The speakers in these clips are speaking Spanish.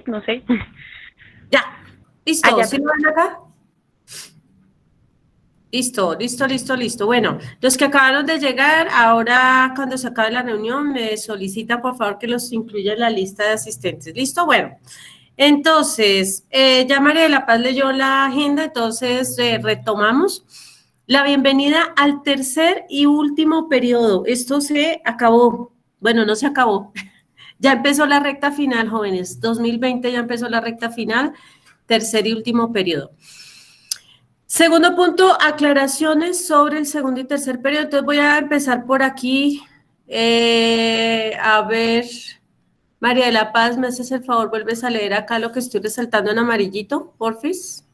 no sé. Ya, listo, Allá. ¿sí lo ven acá? Listo, listo, listo, listo. Bueno, los que acabaron de llegar, ahora cuando se acabe la reunión, me solicitan por favor que los incluya en la lista de asistentes. ¿Listo? Bueno, entonces, ya María de la Paz leyó la agenda, entonces retomamos. La bienvenida al tercer y último periodo. Esto se acabó. Bueno, no se acabó. Ya empezó la recta final, jóvenes. 2020 ya empezó la recta final, tercer y último periodo. Segundo punto, aclaraciones sobre el segundo y tercer periodo. Entonces voy a empezar por aquí. A ver, María de la Paz, ¿me haces el favor? ¿Vuelves a leer acá lo que estoy resaltando en amarillito, porfis?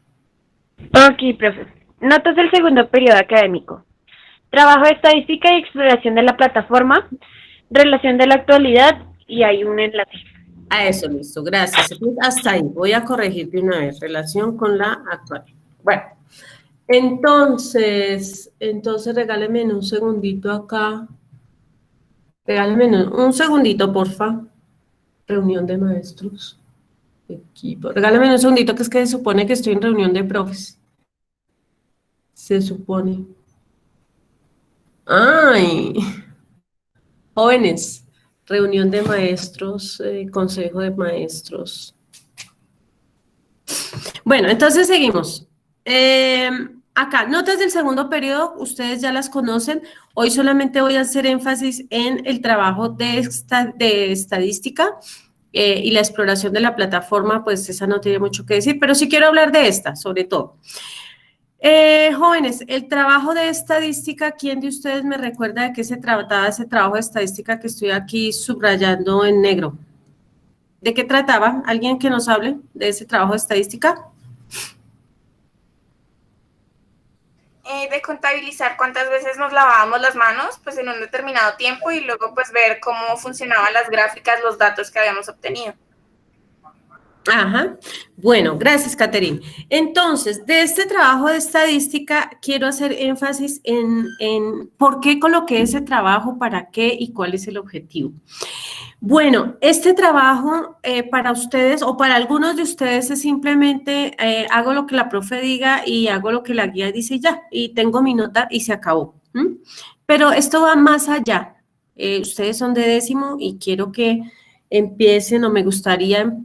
Ok, profe. Notas del segundo periodo académico. Trabajo de estadística y exploración de la plataforma, relación de la actualidad y hay un enlace. A eso, listo, gracias. Entonces, hasta ahí, voy a corregir de una vez, relación con la actual. Bueno, entonces regáleme un segundito acá. Regáleme un segundito, porfa. Reunión de maestros. Equipo. Regálame un segundito, que es que se supone que estoy en reunión de profes. Se supone. Ay, jóvenes. Reunión de maestros, consejo de maestros. Bueno, entonces seguimos. Acá, notas del segundo periodo, ustedes ya las conocen. Hoy solamente voy a hacer énfasis en el trabajo de estadística y la exploración de la plataforma, pues esa no tiene mucho que decir, pero sí quiero hablar de esta, sobre todo. Jóvenes, el trabajo de estadística, ¿quién de ustedes me recuerda de qué se trataba ese trabajo de estadística que estoy aquí subrayando en negro? ¿De qué trataba? ¿Alguien que nos hable de ese trabajo de estadística? De contabilizar cuántas veces nos lavábamos las manos, pues en un determinado tiempo y luego pues ver cómo funcionaban las gráficas, los datos que habíamos obtenido. Ajá. Bueno, gracias, Caterine. Entonces, de este trabajo de estadística, quiero hacer énfasis en por qué coloqué ese trabajo, para qué y cuál es el objetivo. Bueno, este trabajo para ustedes o para algunos de ustedes es simplemente hago lo que la profe diga y hago lo que la guía dice y ya, y tengo mi nota y se acabó. ¿M? Pero esto va más allá. Ustedes son de décimo y quiero que empiecen o me gustaría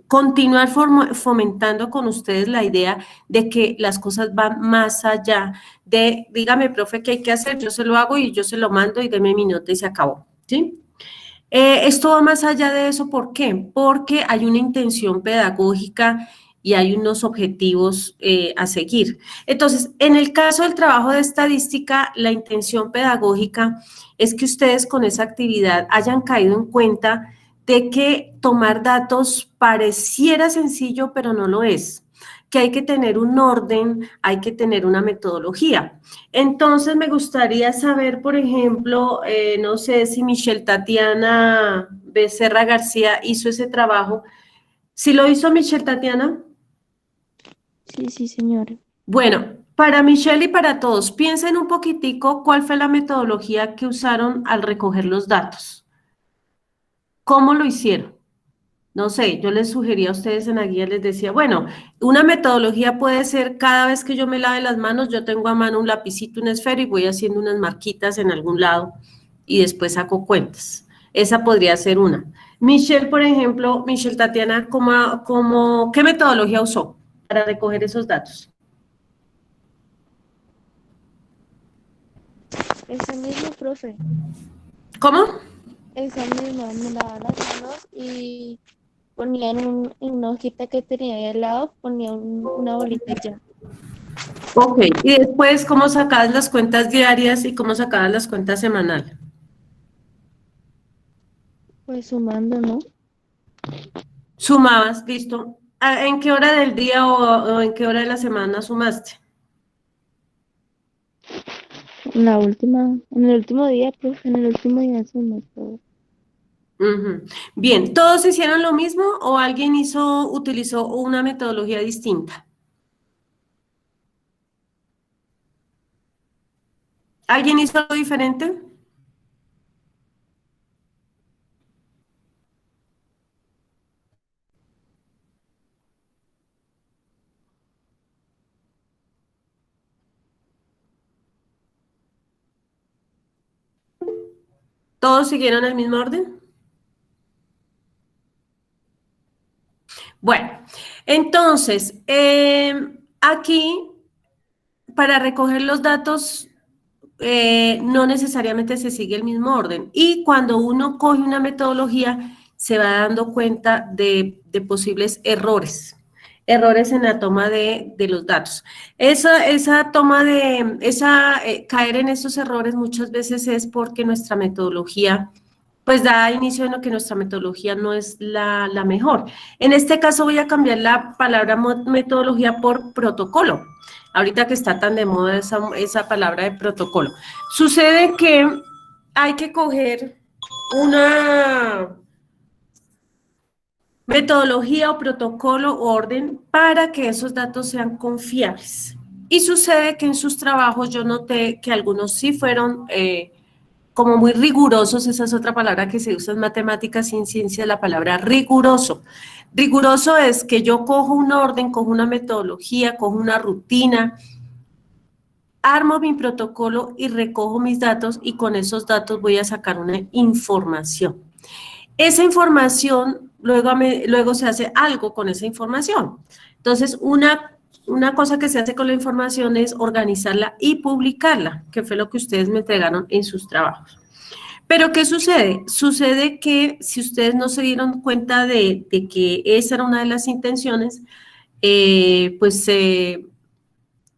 continuar fomentando con ustedes la idea de que las cosas van más allá de, dígame, profe, ¿qué hay que hacer? Yo se lo hago y yo se lo mando y deme mi nota y se acabó, ¿sí? Esto va más allá de eso, ¿por qué? Porque hay una intención pedagógica y hay unos objetivos a seguir. Entonces, en el caso del trabajo de estadística, la intención pedagógica es que ustedes con esa actividad hayan caído en cuenta de que tomar datos pareciera sencillo, pero no lo es, que hay que tener un orden, hay que tener una metodología. Entonces, me gustaría saber, por ejemplo, no sé si Michelle Tatiana Becerra García hizo ese trabajo. ¿Sí lo hizo Michelle Tatiana? Sí, sí, señora. Bueno, para Michelle y para todos, piensen un poquitico cuál fue la metodología que usaron al recoger los datos. ¿Cómo lo hicieron? No sé, yo les sugería a ustedes en la guía, les decía, bueno, una metodología puede ser cada vez que yo me lave las manos, yo tengo a mano un lapicito, un esfero y voy haciendo unas marquitas en algún lado y después saco cuentas. Esa podría ser una. Michelle, por ejemplo, Michelle Tatiana, ¿qué metodología usó para recoger esos datos? Ese mismo, profe. ¿Cómo? Esa misma, me lavaba las manos y ponía en una hojita que tenía ahí al lado, ponía una bolita y ya. Ok, y después, ¿cómo sacabas las cuentas diarias y cómo sacabas las cuentas semanales? Pues sumando, ¿no? Sumabas, listo. ¿En qué hora del día o en qué hora de la semana sumaste? En el último día, profe, en el último día sumé todo. Ujú. Bien, ¿todos hicieron lo mismo o alguien utilizó una metodología distinta? ¿Alguien hizo algo diferente? ¿Todos siguieron el mismo orden? Bueno, entonces, aquí, para recoger los datos, no necesariamente se sigue el mismo orden. Y cuando uno coge una metodología, se va dando cuenta de posibles errores en la toma de los datos. Caer en esos errores muchas veces es porque nuestra metodología, pues da inicio en lo que nuestra metodología no es la mejor. En este caso voy a cambiar la palabra metodología por protocolo, ahorita que está tan de moda esa palabra de protocolo. Sucede que hay que coger una metodología o protocolo o orden para que esos datos sean confiables. Y sucede que en sus trabajos yo noté que algunos sí fueron como muy rigurosos. Esa es otra palabra que se usa en matemáticas y en ciencia, la palabra riguroso. Riguroso es que yo cojo un orden, cojo una metodología, cojo una rutina, armo mi protocolo y recojo mis datos, y con esos datos voy a sacar una información. Esa información, luego se hace algo con esa información. Entonces, una cosa que se hace con la información es organizarla y publicarla, que fue lo que ustedes me entregaron en sus trabajos. Pero, ¿qué sucede? Sucede que si ustedes no se dieron cuenta de que esa era una de las intenciones, pues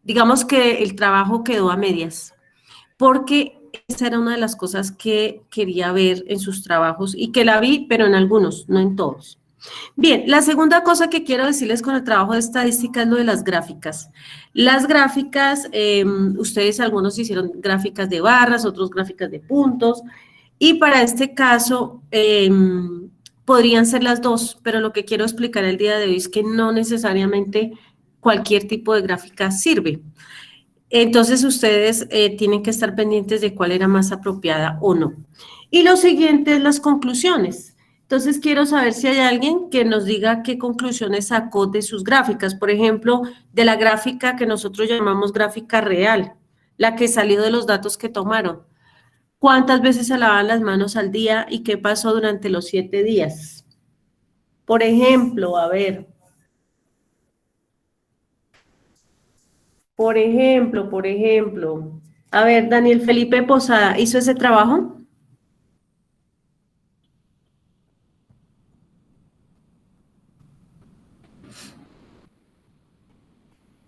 digamos que el trabajo quedó a medias, porque esa era una de las cosas que quería ver en sus trabajos y que la vi, pero en algunos, no en todos. Bien, la segunda cosa que quiero decirles con el trabajo de estadística es lo de las gráficas. Las gráficas, ustedes algunos hicieron gráficas de barras, otros gráficas de puntos, y para este caso podrían ser las dos, pero lo que quiero explicar el día de hoy es que no necesariamente cualquier tipo de gráfica sirve. Entonces, ustedes tienen que estar pendientes de cuál era más apropiada o no. Y lo siguiente es las conclusiones. Entonces, quiero saber si hay alguien que nos diga qué conclusiones sacó de sus gráficas. Por ejemplo, de la gráfica que nosotros llamamos gráfica real, la que salió de los datos que tomaron. ¿Cuántas veces se lavaban las manos al día y qué pasó durante los 7 días? Por ejemplo, a ver. Por ejemplo, a ver, Daniel Felipe Posada, ¿hizo ese trabajo?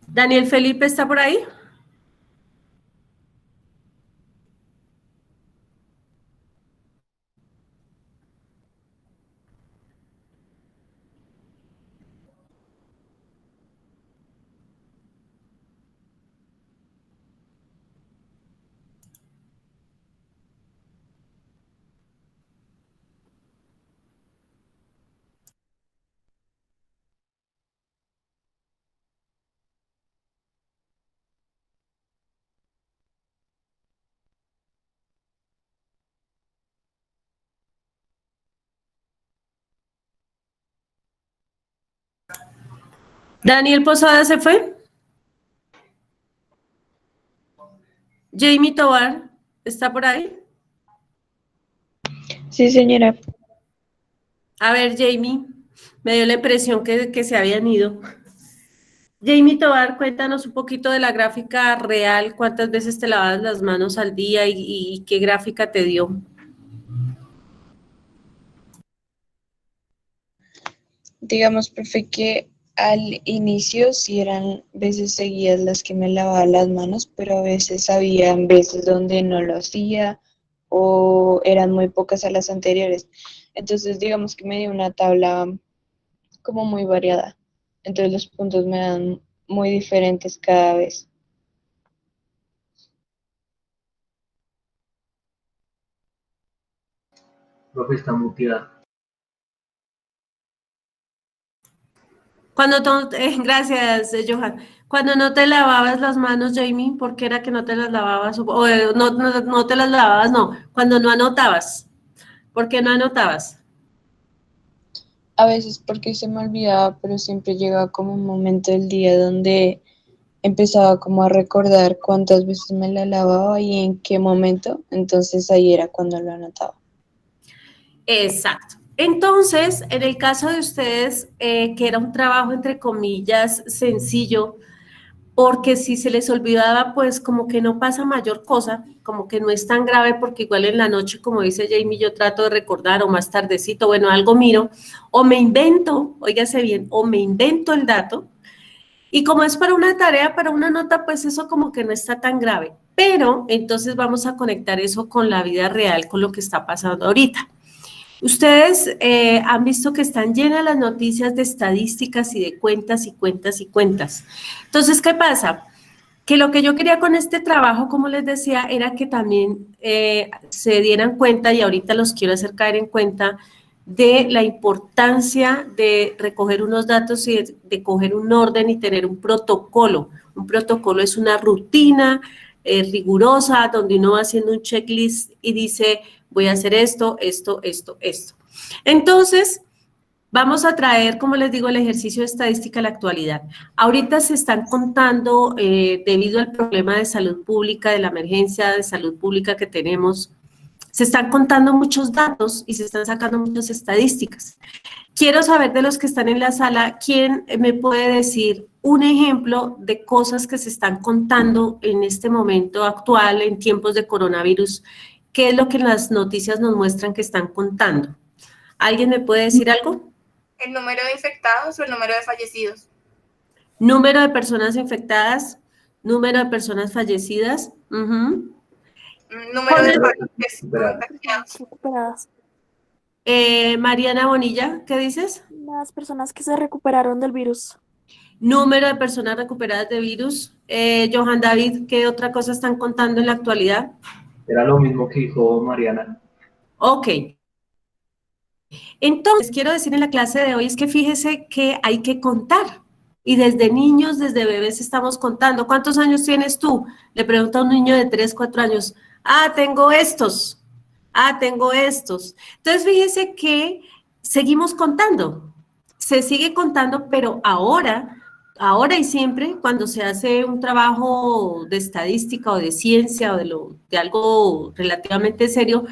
¿Daniel Felipe está por ahí? ¿Daniel Posada se fue? ¿Jamie Tobar está por ahí? Sí, señora. A ver, Jamie, me dio la impresión que se habían ido. Jamie Tobar, cuéntanos un poquito de la gráfica real, cuántas veces te lavas las manos al día y qué gráfica te dio. Digamos, profe, que al inicio sí eran veces seguidas las que me lavaba las manos, pero a veces habían veces donde no lo hacía o eran muy pocas a las anteriores. Entonces, digamos que me dio una tabla como muy variada. Entonces los puntos me dan muy diferentes cada vez. Profe, está muteada. Gracias, Johan. Cuando no te lavabas las manos, Jamie, ¿por qué era que no te las lavabas? No te las lavabas, no. Cuando no anotabas. ¿Por qué no anotabas? A veces porque se me olvidaba, pero siempre llegaba como un momento del día donde empezaba como a recordar cuántas veces me la lavaba y en qué momento, entonces ahí era cuando lo anotaba. Exacto. Entonces, en el caso de ustedes, que era un trabajo entre comillas sencillo, porque si se les olvidaba, pues como que no pasa mayor cosa, como que no es tan grave, porque igual en la noche, como dice Jamie, yo trato de recordar o más tardecito, bueno, algo miro, o me invento, óigase bien, o me invento el dato, y como es para una tarea, para una nota, pues eso como que no está tan grave. Pero entonces vamos a conectar eso con la vida real, con lo que está pasando ahorita. Ustedes han visto que están llenas las noticias de estadísticas y de cuentas y cuentas y cuentas. Entonces, ¿qué pasa? Que lo que yo quería con este trabajo, como les decía, era que también se dieran cuenta, y ahorita los quiero hacer caer en cuenta, de la importancia de recoger unos datos y de coger un orden y tener un protocolo. Un protocolo es una rutina rigurosa donde uno va haciendo un checklist y dice, voy a hacer esto, esto, esto, esto. Entonces, vamos a traer, como les digo, el ejercicio de estadística a la actualidad. Ahorita se están contando, debido al problema de salud pública, de la emergencia de salud pública que tenemos, se están contando muchos datos y se están sacando muchas estadísticas. Quiero saber de los que están en la sala, ¿quién me puede decir un ejemplo de cosas que se están contando en este momento actual, en tiempos de coronavirus? ¿Qué es lo que las noticias nos muestran que están contando? ¿Alguien me puede decir algo? ¿El número de infectados o el número de fallecidos? Número de personas infectadas, número de personas fallecidas. Número de Número de pacientes recuperados. contagiados. Recuperadas. Mariana Bonilla, ¿qué dices? Las personas que se recuperaron del virus. Número de personas recuperadas de virus. Johan David, ¿qué otra cosa están contando en la actualidad? Era lo mismo que dijo Mariana. Ok. Entonces, quiero decir en la clase de hoy es que fíjese que hay que contar. Y desde niños, desde bebés estamos contando. ¿Cuántos años tienes tú? Le pregunta a un niño de 3, 4 años. Ah, tengo estos. Ah, tengo estos. Entonces, fíjese que seguimos contando. Se sigue contando, pero ahora y siempre, cuando se hace un trabajo de estadística o de ciencia o de algo relativamente serio,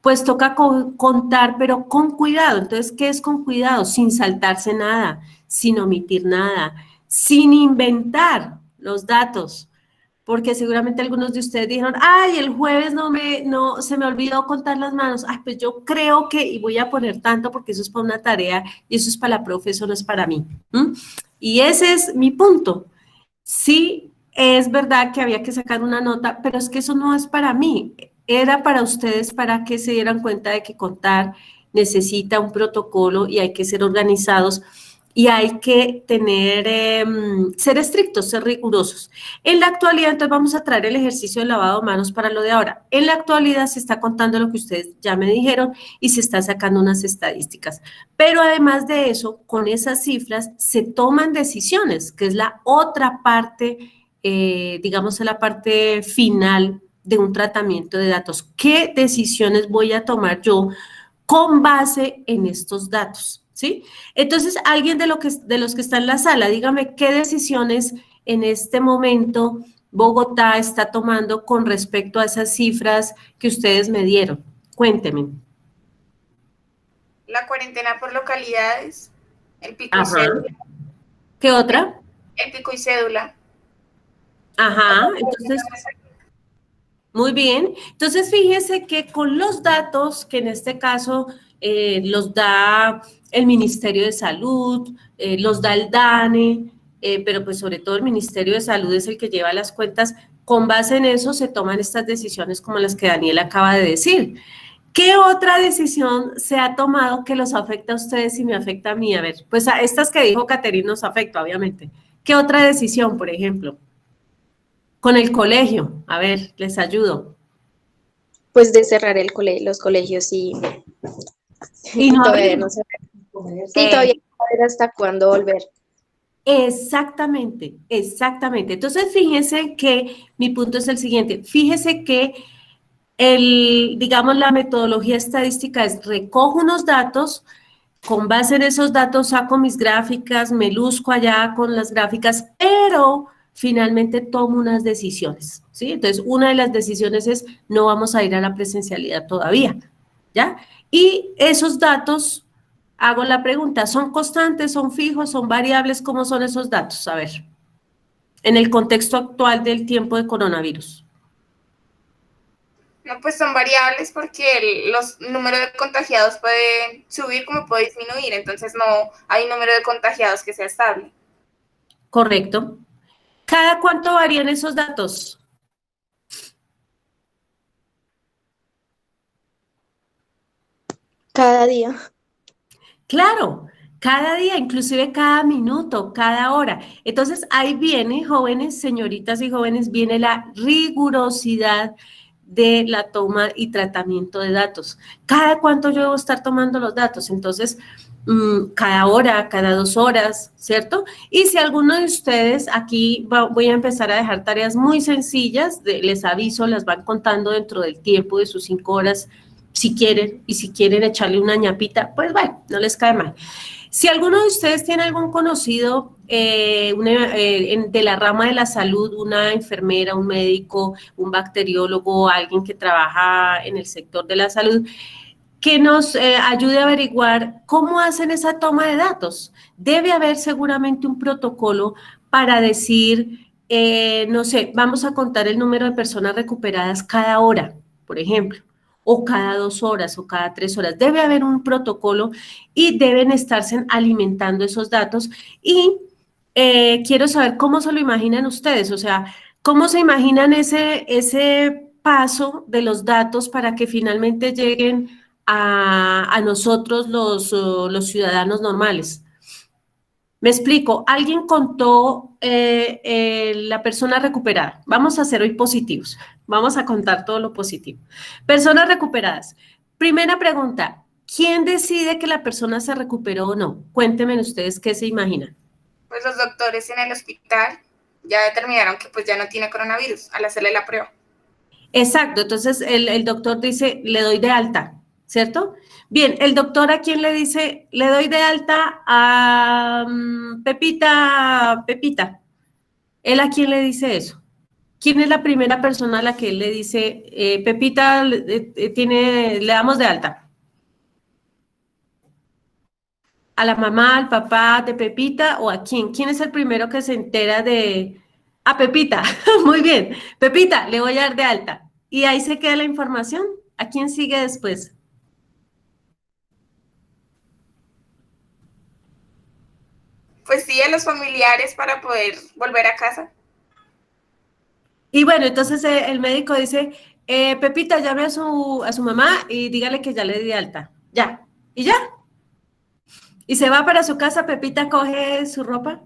pues toca contar, pero con cuidado. Entonces, ¿qué es con cuidado? Sin saltarse nada, sin omitir nada, sin inventar los datos, porque seguramente algunos de ustedes dijeron, ay, el jueves no, se me olvidó contar las manos. Ay, pues yo creo que, y voy a poner tanto porque eso es para una tarea y eso es para la profe, eso no es para mí. Y ese es mi punto. Sí, es verdad que había que sacar una nota, pero es que eso no es para mí. Era para ustedes, para que se dieran cuenta de que contar necesita un protocolo y hay que ser organizados y hay que tener, ser estrictos, ser rigurosos. En la actualidad, entonces vamos a traer el ejercicio de lavado de manos para lo de ahora. En la actualidad se está contando lo que ustedes ya me dijeron y se está sacando unas estadísticas. Pero además de eso, con esas cifras se toman decisiones, que es la otra parte, digamos, la parte final de un tratamiento de datos. ¿Qué decisiones voy a tomar yo con base en estos datos? ¿Sí? Entonces, alguien de los que está en la sala, dígame qué decisiones en este momento Bogotá está tomando con respecto a esas cifras que ustedes me dieron. Cuéntenme. La cuarentena por localidades, el pico y Ajá. cédula. ¿Qué otra? El pico y cédula. Ajá, entonces, muy bien. Entonces, fíjese que con los datos, que en este caso los da el Ministerio de Salud, los da el DANE, pero pues sobre todo el Ministerio de Salud es el que lleva las cuentas, con base en eso se toman estas decisiones como las que Daniel acaba de decir. ¿Qué otra decisión se ha tomado que los afecta a ustedes y me afecta a mí? A ver, pues a estas que dijo Caterina nos afecta, obviamente. ¿Qué otra decisión, por ejemplo? Con el colegio, a ver, les ayudo. Pues de cerrar los colegios Y no todavía abrir. no sé. Sí, todavía no saber hasta cuándo volver. Exactamente, exactamente. Entonces, fíjense que mi punto es el siguiente. Fíjese que digamos, la metodología estadística es recojo unos datos, con base en esos datos saco mis gráficas, me luzco allá con las gráficas, pero finalmente tomo unas decisiones, ¿sí? Entonces, una de las decisiones es no vamos a ir a la presencialidad todavía, ¿ya? Y esos datos, hago la pregunta, ¿son constantes, son fijos, son variables? ¿Cómo son esos datos? A ver, en el contexto actual del tiempo de coronavirus. No, pues son variables porque los números de contagiados pueden subir como puede disminuir, entonces no hay número de contagiados que sea estable. Correcto. ¿Cada cuánto varían esos datos? Cada día. Claro, cada día, inclusive cada minuto, cada hora. Entonces ahí viene, jóvenes, señoritas y jóvenes, viene la rigurosidad de la toma y tratamiento de datos. ¿Cada cuánto yo debo estar tomando los datos? Entonces, cada hora, cada 2 horas, ¿cierto? Y si alguno de ustedes, aquí voy a empezar a dejar tareas muy sencillas, les aviso, las van contando dentro del tiempo de sus 5 horas, si quieren, y si quieren echarle una ñapita, pues bueno, no les cae mal. Si alguno de ustedes tiene algún conocido de la rama de la salud, una enfermera, un médico, un bacteriólogo, alguien que trabaja en el sector de la salud, que nos ayude a averiguar cómo hacen esa toma de datos. Debe haber seguramente un protocolo para decir, no sé, vamos a contar el número de personas recuperadas cada hora, por ejemplo, o cada 2 horas o cada 3 horas. Debe haber un protocolo y deben estarse alimentando esos datos. Y quiero saber cómo se lo imaginan ustedes, o sea, cómo se imaginan ese paso de los datos para que finalmente lleguen a nosotros los ciudadanos normales. Me explico, alguien contó la persona recuperada. Vamos a ser hoy positivos, vamos a contar todo lo positivo. Personas recuperadas. Primera pregunta, ¿quién decide que la persona se recuperó o no? Cuéntenme ustedes qué se imaginan. Pues los doctores en el hospital ya determinaron que pues ya no tiene coronavirus al hacerle la prueba. Exacto, entonces el doctor dice, le doy de alta, ¿cierto? Bien, el doctor a quién le dice, le doy de alta a Pepita. ¿Él a quién le dice eso? ¿Quién es la primera persona a la que él le dice, Pepita, le damos de alta? ¿A la mamá, al papá de Pepita o a quién? ¿Quién es el primero que se entera de... A Pepita, muy bien. Pepita, le voy a dar de alta. Y ahí se queda la información. ¿A quién sigue después? Pues sí, a los familiares para poder volver a casa. Y bueno, entonces el médico dice, Pepita, llame a su mamá y dígale que ya le di de alta. Ya. Y ya. Y se va para su casa, Pepita coge su ropa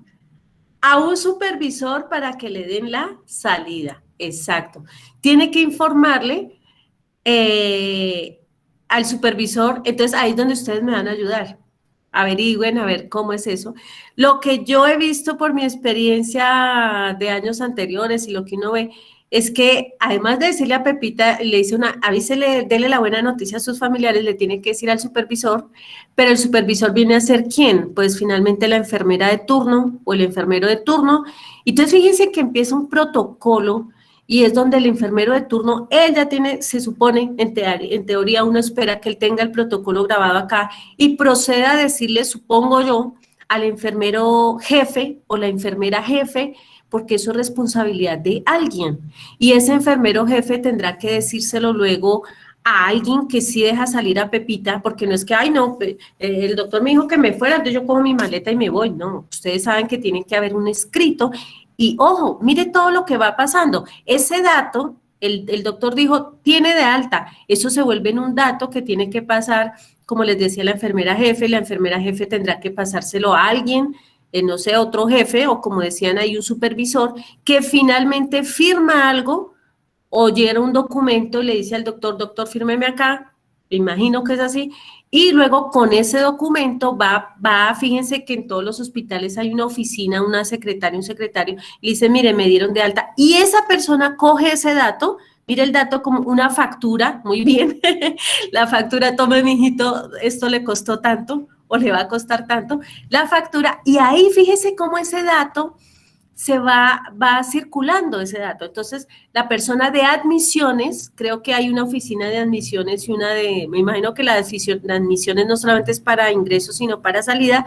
a un supervisor para que le den la salida. Exacto. Tiene que informarle al supervisor. Entonces ahí es donde ustedes me van a ayudar. Averigüen a ver cómo es eso. Lo que yo he visto por mi experiencia de años anteriores y lo que uno ve es que además de decirle a Pepita, le dice avísele, dele la buena noticia a sus familiares, le tiene que decir al supervisor, pero el supervisor viene a ser ¿quién? Pues finalmente la enfermera de turno o el enfermero de turno. Entonces fíjense que empieza un protocolo y es donde el enfermero de turno, él ya tiene, se supone, en teoría uno espera que él tenga el protocolo grabado acá y proceda a decirle, supongo yo, al enfermero jefe o la enfermera jefe, porque eso es responsabilidad de alguien. Y ese enfermero jefe tendrá que decírselo luego a alguien que sí deja salir a Pepita, porque no es que, ay, no, el doctor me dijo que me fuera, entonces yo cojo mi maleta y me voy. No, ustedes saben que tiene que haber un escrito. Y ojo, mire todo lo que va pasando. Ese dato, el doctor dijo, tiene de alta. Eso se vuelve en un dato que tiene que pasar, como les decía la enfermera jefe tendrá que pasárselo a alguien, no sé, otro jefe, o como decían ahí, un supervisor, que finalmente firma algo, o llega un documento y le dice al doctor, doctor, fírmeme acá, me imagino que es así, y luego con ese documento fíjense que en todos los hospitales hay una oficina, una secretaria, un secretario, y le dice, mire, me dieron de alta, y esa persona coge ese dato, mire el dato como una factura, muy bien, la factura, tome, mijito, esto le costó tanto, o le va a costar tanto, la factura, y ahí fíjese cómo ese dato va circulando ese dato. Entonces, la persona de admisiones, creo que hay una oficina de admisiones y una me imagino que la admisiones no solamente es para ingresos, sino para salida,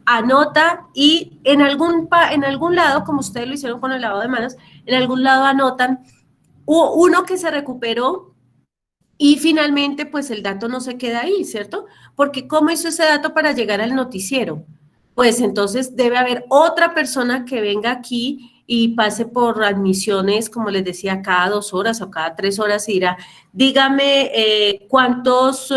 anota y en algún lado, como ustedes lo hicieron con el lavado de manos, en algún lado anotan uno que se recuperó y finalmente pues el dato no se queda ahí, ¿cierto? Porque ¿cómo hizo ese dato para llegar al noticiero? Pues entonces debe haber otra persona que venga aquí y pase por admisiones, como les decía, cada 2 horas o cada 3 horas y dirá, dígame cuántas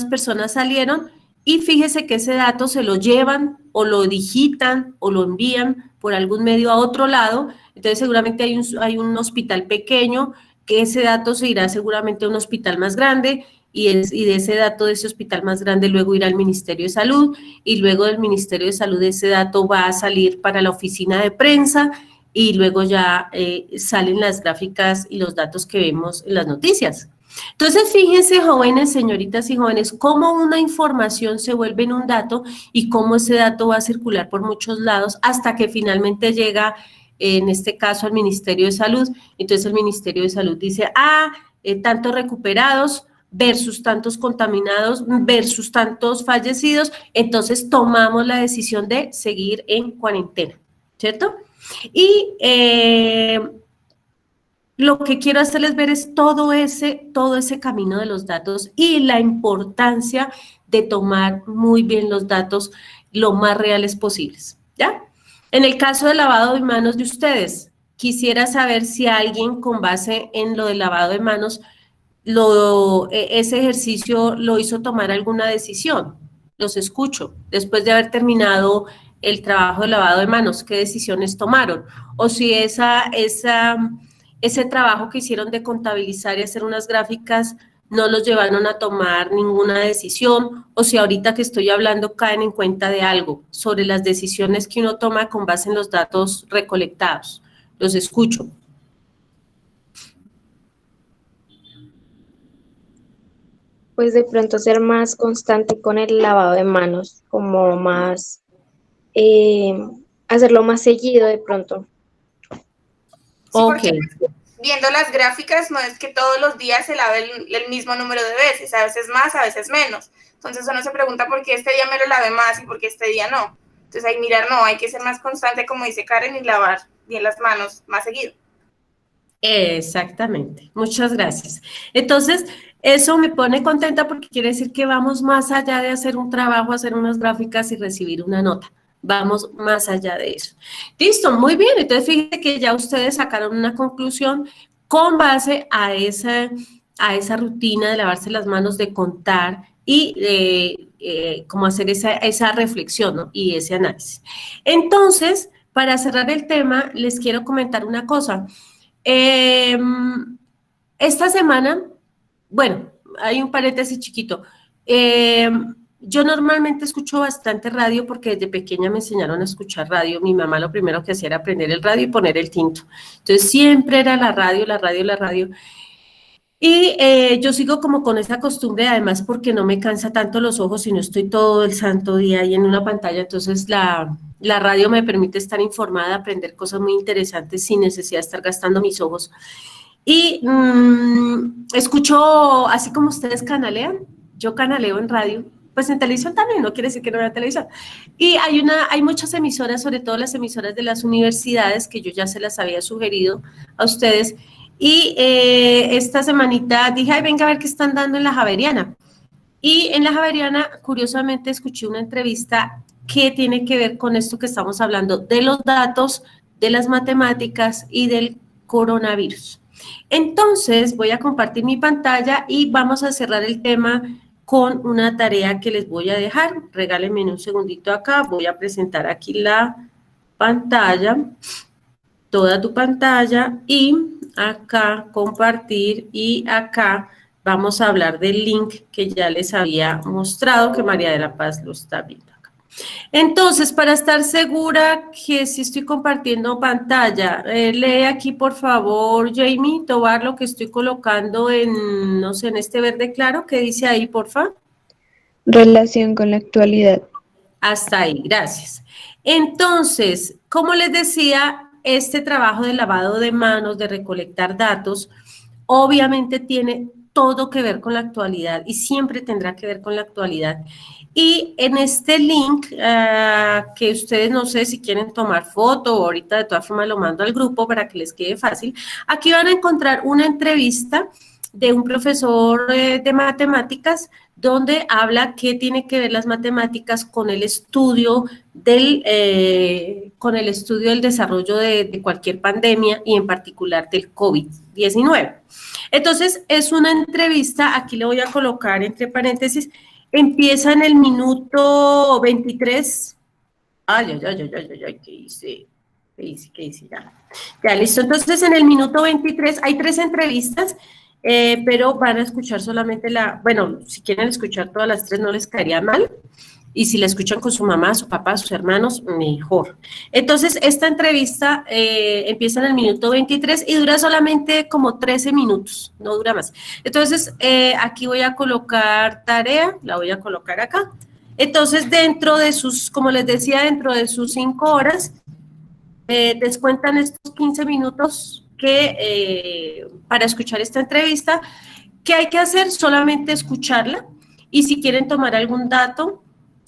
personas salieron y fíjese que ese dato se lo llevan o lo digitan o lo envían por algún medio a otro lado. Entonces seguramente hay un hospital pequeño que ese dato se irá seguramente a un hospital más grande y de ese dato de ese hospital más grande luego irá al Ministerio de Salud y luego del Ministerio de Salud ese dato va a salir para la oficina de prensa y luego ya salen las gráficas y los datos que vemos en las noticias. Entonces, fíjense, jóvenes, señoritas y jóvenes, cómo una información se vuelve en un dato y cómo ese dato va a circular por muchos lados hasta que finalmente llega, en este caso, al Ministerio de Salud. Entonces, el Ministerio de Salud dice, tantos recuperados versus tantos contaminados versus tantos fallecidos, entonces tomamos la decisión de seguir en cuarentena, ¿cierto? Y lo que quiero hacerles ver es todo ese camino de los datos y la importancia de tomar muy bien los datos lo más reales posibles, ¿ya? En el caso del lavado de manos de ustedes, quisiera saber si alguien con base en lo del lavado de manos, ese ejercicio lo hizo tomar alguna decisión. Los escucho. Después de haber terminado el trabajo de lavado de manos, ¿qué decisiones tomaron? O si ese trabajo que hicieron de contabilizar y hacer unas gráficas no los llevaron a tomar ninguna decisión, o si ahorita que estoy hablando caen en cuenta de algo sobre las decisiones que uno toma con base en los datos recolectados. Los escucho. Pues de pronto ser más constante con el lavado de manos, como más, hacerlo más seguido de pronto. Sí, Ok. Viendo las gráficas, no es que todos los días se lave el mismo número de veces, a veces más, a veces menos. Entonces uno se pregunta por qué este día me lo lavé más y por qué este día no. Entonces hay que mirar, no, hay que ser más constante, como dice Karen, y lavar bien las manos más seguido. Exactamente, muchas gracias. Entonces, eso me pone contenta porque quiere decir que vamos más allá de hacer un trabajo, hacer unas gráficas y recibir una nota. Vamos más allá de eso. Listo, muy bien. Entonces, fíjense que ya ustedes sacaron una conclusión con base a esa rutina de lavarse las manos, de contar y cómo hacer esa reflexión, ¿no? Y ese análisis. Entonces, para cerrar el tema, les quiero comentar una cosa. Esta semana, bueno, hay un paréntesis chiquito. Yo normalmente escucho bastante radio porque desde pequeña me enseñaron a escuchar radio. Mi mamá lo primero que hacía era prender el radio y poner el tinto. Entonces siempre era la radio, la radio, la radio. Y yo sigo como con esa costumbre, además porque no me cansa tanto los ojos y no estoy todo el santo día ahí en una pantalla, entonces la radio me permite estar informada, aprender cosas muy interesantes sin necesidad de estar gastando mis ojos. Y escucho, así como ustedes canalean, yo canaleo en radio, pues en televisión también, no quiere decir que no vea televisión. Y hay muchas emisoras, sobre todo las emisoras de las universidades, que yo ya se las había sugerido a ustedes. Y esta semanita dije, ay, venga a ver qué están dando en la Javeriana. Y en la Javeriana, curiosamente, escuché una entrevista que tiene que ver con esto que estamos hablando, de los datos, de las matemáticas y del coronavirus. Entonces, voy a compartir mi pantalla y vamos a cerrar el tema con una tarea que les voy a dejar. Regálenme un segundito acá, voy a presentar aquí la pantalla, toda tu pantalla, y acá compartir, y acá vamos a hablar del link que ya les había mostrado, que María de la Paz lo está viendo acá. Entonces, para estar segura que sí estoy compartiendo pantalla, lee aquí por favor, Jamie Tobar, lo que estoy colocando en, no sé, en este verde claro, ¿qué dice ahí, porfa? Relación con la actualidad. Hasta ahí, gracias. Entonces, como les decía, este trabajo de lavado de manos, de recolectar datos, obviamente tiene todo que ver con la actualidad y siempre tendrá que ver con la actualidad. Y en este link, que ustedes no sé si quieren tomar foto o ahorita de todas formas lo mando al grupo para que les quede fácil, aquí van a encontrar una entrevista de un profesor de matemáticas donde habla qué tiene que ver las matemáticas con el estudio del desarrollo de cualquier pandemia y en particular del COVID-19. Entonces, es una entrevista, aquí le voy a colocar entre paréntesis, empieza en el minuto 23. Ay, ¿qué hice? ¿Qué hice? Ya, listo. Entonces, en el minuto 23 hay 3 entrevistas, pero van a escuchar solamente bueno, si quieren escuchar todas las 3 no les caería mal, y si la escuchan con su mamá, su papá, sus hermanos, mejor. Entonces, esta entrevista empieza en el minuto 23 y dura solamente como 13 minutos, no dura más. Entonces, aquí voy a colocar tarea, la voy a colocar acá. Entonces, dentro de sus, como les decía, dentro de sus 5 horas, descuentan estos 15 minutos para escuchar esta entrevista. ¿Qué hay que hacer? Solamente escucharla y si quieren tomar algún dato,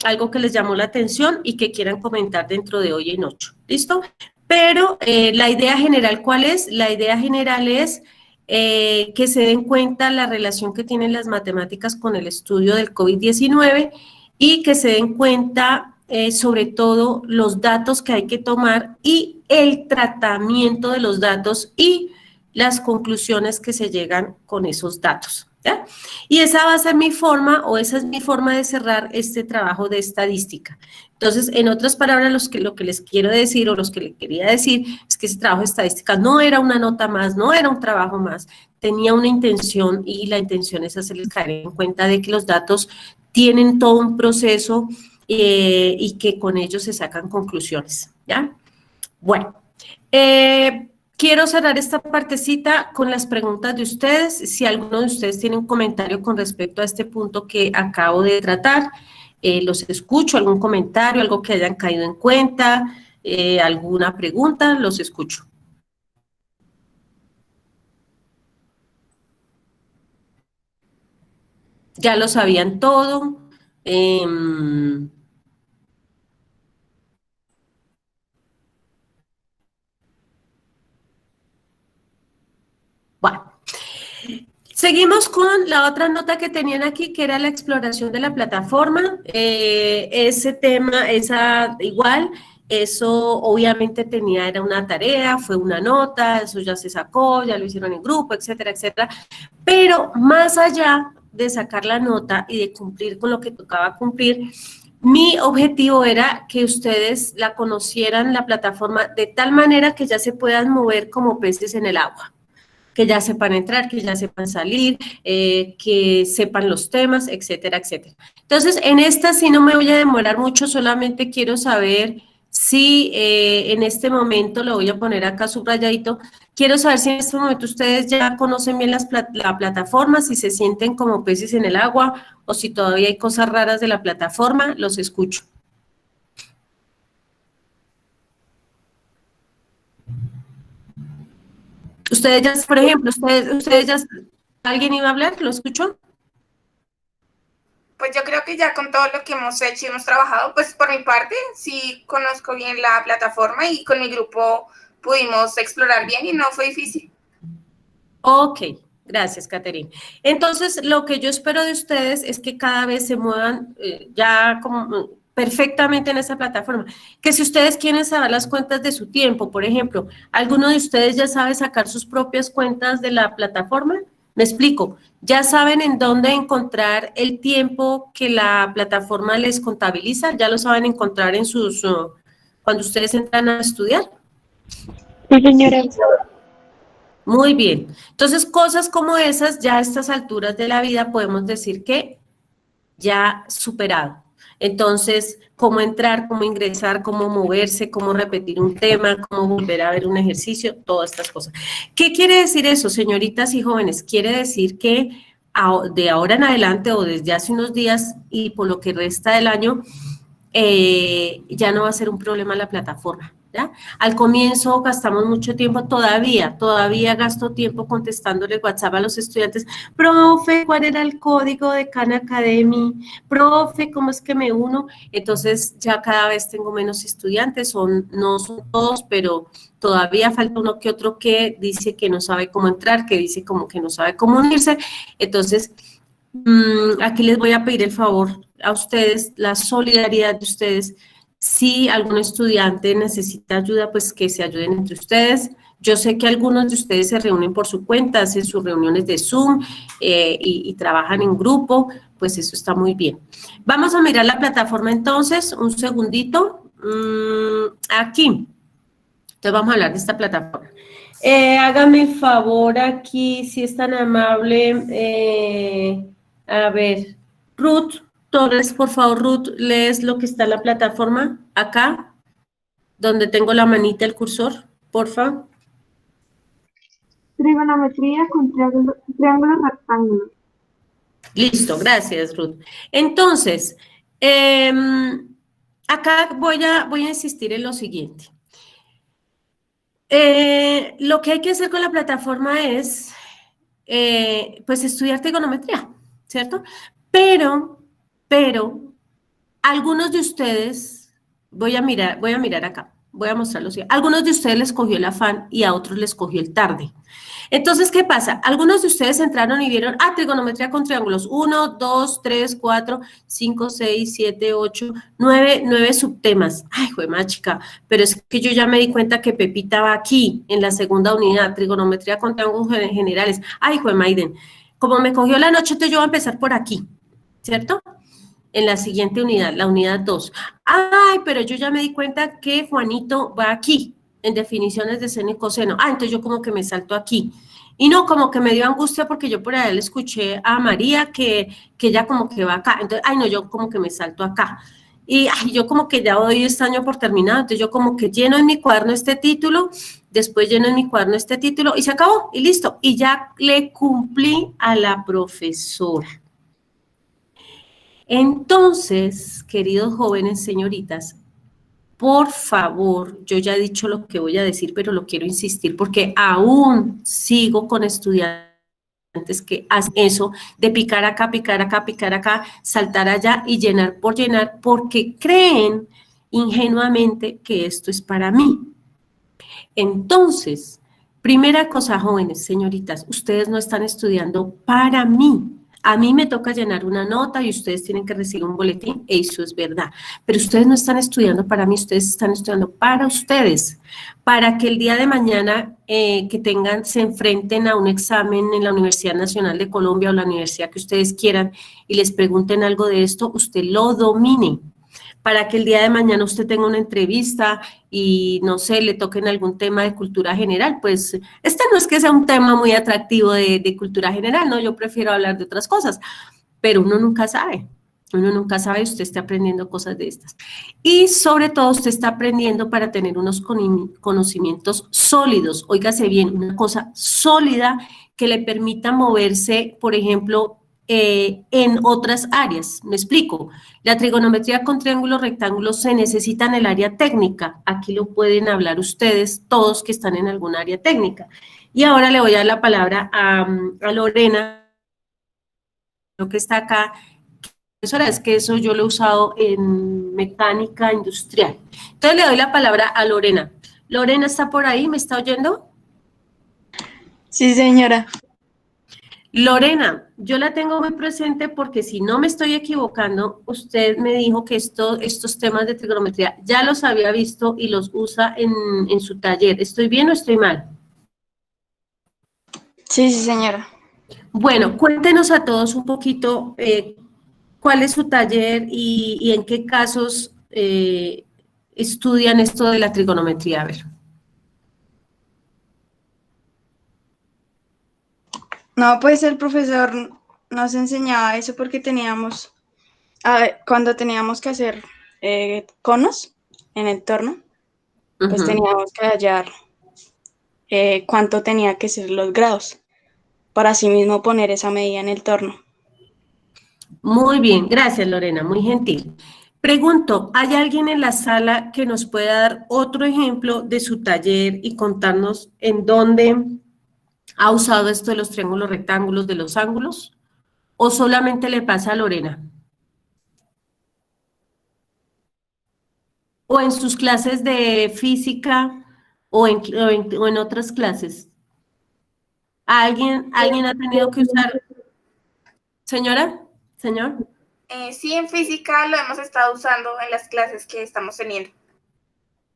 algo que les llamó la atención y que quieran comentar dentro de hoy en 8, ¿listo? Pero la idea general, ¿cuál es? La idea general es que se den cuenta la relación que tienen las matemáticas con el estudio del COVID-19 y que se den cuenta sobre todo los datos que hay que tomar y el tratamiento de los datos y las conclusiones que se llegan con esos datos, ¿ya? Y esa va a ser mi forma, o esa es mi forma de cerrar este trabajo de estadística. Entonces, en otras palabras, lo que les quiero decir, o los que les quería decir, es que ese trabajo de estadística no era una nota más, no era un trabajo más, tenía una intención, y la intención es hacerles caer en cuenta de que los datos tienen todo un proceso y que con ellos se sacan conclusiones, ¿ya? Bueno, quiero cerrar esta partecita con las preguntas de ustedes. Si alguno de ustedes tiene un comentario con respecto a este punto que acabo de tratar, los escucho, algún comentario, algo que hayan caído en cuenta, alguna pregunta, los escucho. Ya lo sabían todo. Bueno, seguimos con la otra nota que tenían aquí, que era la exploración de la plataforma. Ese tema, igual, eso obviamente era una tarea, fue una nota, eso ya se sacó, ya lo hicieron en grupo, etcétera, etcétera. Pero más allá de sacar la nota y de cumplir con lo que tocaba cumplir, mi objetivo era que ustedes la conocieran, la plataforma, de tal manera que ya se puedan mover como peces en el agua, que ya sepan entrar, que ya sepan salir, que sepan los temas, etcétera, etcétera. Entonces, en esta sí no me voy a demorar mucho, solamente quiero saber si en este momento, lo voy a poner acá subrayadito, quiero saber si en este momento ustedes ya conocen bien la plataforma, si se sienten como peces en el agua o si todavía hay cosas raras de la plataforma, los escucho. Ustedes ya, por ejemplo, ustedes ya, ¿alguien iba a hablar? ¿Lo escuchó? Pues yo creo que ya con todo lo que hemos hecho y hemos trabajado, pues por mi parte sí conozco bien la plataforma y con mi grupo pudimos explorar bien y no fue difícil. Ok, gracias, Caterine. Entonces, lo que yo espero de ustedes es que cada vez se muevan ya como perfectamente en esa plataforma. Que si ustedes quieren saber las cuentas de su tiempo, por ejemplo, ¿alguno de ustedes ya sabe sacar sus propias cuentas de la plataforma? Me explico, ¿ya saben en dónde encontrar el tiempo que la plataforma les contabiliza? ¿Ya lo saben encontrar en cuando ustedes entran a estudiar? Sí, señora. Muy bien. Entonces, cosas como esas, ya a estas alturas de la vida podemos decir que ya superado. Entonces, cómo entrar, cómo ingresar, cómo moverse, cómo repetir un tema, cómo volver a ver un ejercicio, todas estas cosas. ¿Qué quiere decir eso, señoritas y jóvenes? Quiere decir que de ahora en adelante o desde hace unos días y por lo que resta del año, ya no va a ser un problema la plataforma. ¿ya? Al comienzo gastamos mucho tiempo, todavía gasto tiempo contestándole WhatsApp a los estudiantes, profe, ¿cuál era el código de Khan Academy? Profe, ¿cómo es que me uno? Entonces ya cada vez tengo menos estudiantes, no son todos, pero todavía falta uno que otro que dice que no sabe cómo entrar, que dice como que no sabe cómo unirse. Entonces, aquí les voy a pedir el favor a ustedes, la solidaridad de ustedes. Si algún estudiante necesita ayuda, pues que se ayuden entre ustedes. Yo sé que algunos de ustedes se reúnen por su cuenta, hacen sus reuniones de Zoom y trabajan en grupo, pues eso está muy bien. Vamos a mirar la plataforma entonces, un segundito. Aquí. Entonces vamos a hablar de esta plataforma. Hágame el favor aquí, si es tan amable. A ver, Ruth Torres, por favor, Ruth, lees lo que está en la plataforma, acá, donde tengo la manita, el cursor, porfa. Trigonometría con triángulos rectángulos. Listo, gracias, Ruth. Entonces, acá voy a insistir en lo siguiente. Lo que hay que hacer con la plataforma es, pues, estudiar trigonometría, ¿cierto? Pero, algunos de ustedes, voy a mirar acá, voy a mostrarlo. Algunos de ustedes les cogió el afán y a otros les cogió el tarde. Entonces, ¿qué pasa? Algunos de ustedes entraron y vieron, trigonometría con triángulos, 1, 2, 3, 4, 5, 6, 7, 8, 9 subtemas. Ay, juema chica, pero es que yo ya me di cuenta que Pepita va aquí, en la segunda unidad, trigonometría con triángulos generales. Ay, juema Aiden, como me cogió la noche, entonces yo voy a empezar por aquí, ¿cierto? En la siguiente unidad, la unidad 2. Ay, pero yo ya me di cuenta que Juanito va aquí, en definiciones de seno y coseno. Entonces yo como que me salto aquí. Y no, como que me dio angustia porque yo por ahí le escuché a María que ella como que va acá. Entonces, no, yo como que me salto acá. Y yo como que ya doy este año por terminado. Entonces yo como que lleno en mi cuaderno este título, después lleno en mi cuaderno este título y se acabó y listo. Y ya le cumplí a la profesora. Entonces, queridos jóvenes, señoritas, por favor, yo ya he dicho lo que voy a decir, pero lo quiero insistir porque aún sigo con estudiantes que hacen eso de picar acá, saltar allá y llenar por llenar porque creen ingenuamente que esto es para mí. Entonces, primera cosa, jóvenes, señoritas, ustedes no están estudiando para mí. A mí me toca llenar una nota y ustedes tienen que recibir un boletín, eso es verdad. Pero ustedes no están estudiando para mí, ustedes están estudiando para ustedes, para que el día de mañana se enfrenten a un examen en la Universidad Nacional de Colombia o la universidad que ustedes quieran y les pregunten algo de esto, usted lo domine. Para que el día de mañana usted tenga una entrevista y, no sé, le toquen algún tema de cultura general, pues este no es que sea un tema muy atractivo de cultura general, ¿no? Yo prefiero hablar de otras cosas, pero uno nunca sabe, usted está aprendiendo cosas de estas. Y sobre todo usted está aprendiendo para tener unos conocimientos sólidos, óigase bien, una cosa sólida que le permita moverse, por ejemplo, en otras áreas. Me explico. La trigonometría con triángulos rectángulos se necesita en el área técnica. Aquí lo pueden hablar ustedes, todos que están en algún área técnica. Y ahora le voy a dar la palabra a Lorena, lo que está acá. Es que eso yo lo he usado en mecánica industrial. Entonces le doy la palabra a Lorena. Lorena, ¿está por ahí? ¿Me está oyendo? Sí, señora. Lorena, yo la tengo muy presente porque si no me estoy equivocando, usted me dijo que estos temas de trigonometría ya los había visto y los usa en su taller. ¿Estoy bien o estoy mal? Sí, señora. Bueno, cuéntenos a todos un poquito cuál es su taller y en qué casos estudian esto de la trigonometría. A ver. No, pues el profesor nos enseñaba eso porque cuando teníamos que hacer conos en el torno, pues teníamos que hallar cuánto tenía que ser los grados, para así mismo poner esa medida en el torno. Muy bien, gracias Lorena, muy gentil. Pregunto, ¿hay alguien en la sala que nos pueda dar otro ejemplo de su taller y contarnos en dónde ha usado esto de los triángulos rectángulos, de los ángulos? ¿O solamente le pasa a Lorena? ¿O en sus clases de física o en otras clases? ¿Alguien ha tenido que usar? ¿Señora? ¿Señor? Sí, en física lo hemos estado usando en las clases que estamos teniendo.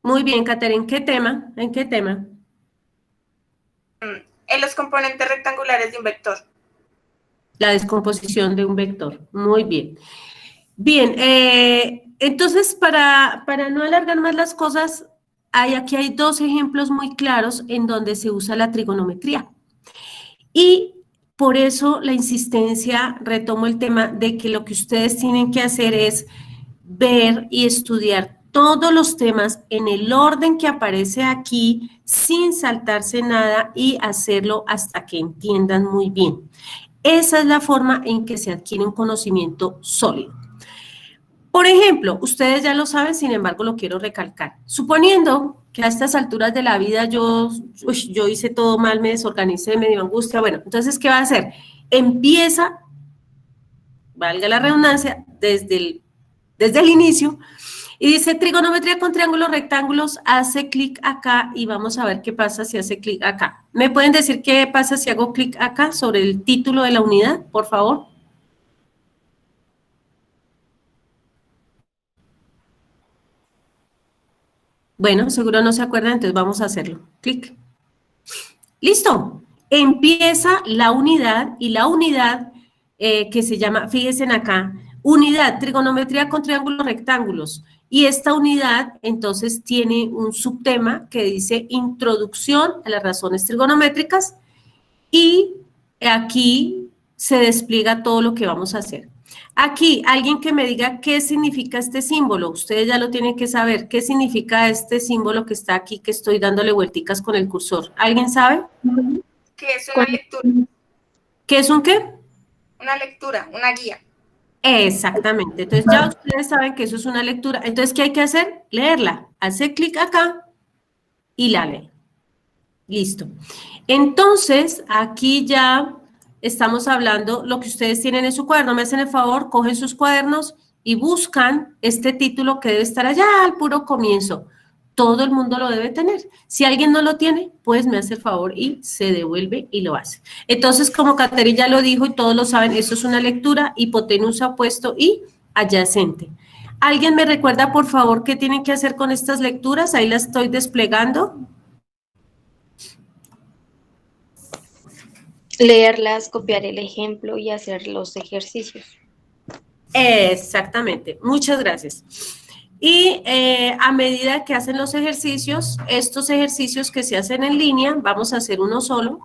Muy bien, Catherine. ¿Qué tema? ¿En qué tema? En los componentes rectangulares de un vector. La descomposición de un vector. Muy bien. Bien, entonces para no alargar más las cosas, aquí hay dos ejemplos muy claros en donde se usa la trigonometría. Y por eso la insistencia, retomo el tema de que lo que ustedes tienen que hacer es ver y estudiar todos los temas en el orden que aparece aquí, sin saltarse nada y hacerlo hasta que entiendan muy bien. Esa es la forma en que se adquiere un conocimiento sólido. Por ejemplo, ustedes ya lo saben, sin embargo lo quiero recalcar. Suponiendo que a estas alturas de la vida yo hice todo mal, me desorganicé, me dio angustia, bueno, entonces, ¿qué va a hacer? Empieza, valga la redundancia, desde el inicio, y dice trigonometría con triángulos rectángulos, hace clic acá y vamos a ver qué pasa si hace clic acá. ¿Me pueden decir qué pasa si hago clic acá sobre el título de la unidad, por favor? Bueno, seguro no se acuerdan, entonces vamos a hacerlo. Clic. ¡Listo! Empieza la unidad y la unidad que se llama, fíjense acá, unidad, trigonometría con triángulos rectángulos. Y esta unidad, entonces, tiene un subtema que dice introducción a las razones trigonométricas y aquí se despliega todo lo que vamos a hacer. Aquí, alguien que me diga qué significa este símbolo. Ustedes ya lo tienen que saber. ¿Qué significa este símbolo que está aquí, que estoy dándole vuelticas con el cursor? ¿Alguien sabe? Que es una lectura. ¿Qué es un qué? Una lectura, una guía. Exactamente. Entonces ya ustedes saben que eso es una lectura. Entonces, ¿qué hay que hacer? Leerla. Hace clic acá y la lee. Listo. Entonces, aquí ya estamos hablando, lo que ustedes tienen en su cuaderno, me hacen el favor, cogen sus cuadernos y buscan este título que debe estar allá al puro comienzo. Todo el mundo lo debe tener. Si alguien no lo tiene, pues me hace el favor y se devuelve y lo hace. Entonces, como Catherine ya lo dijo y todos lo saben, eso es una lectura, hipotenusa, opuesto y adyacente. ¿Alguien me recuerda, por favor, qué tienen que hacer con estas lecturas? Ahí las estoy desplegando. Leerlas, copiar el ejemplo y hacer los ejercicios. Exactamente, muchas gracias. Y a medida que hacen los ejercicios, estos ejercicios que se hacen en línea, vamos a hacer uno solo.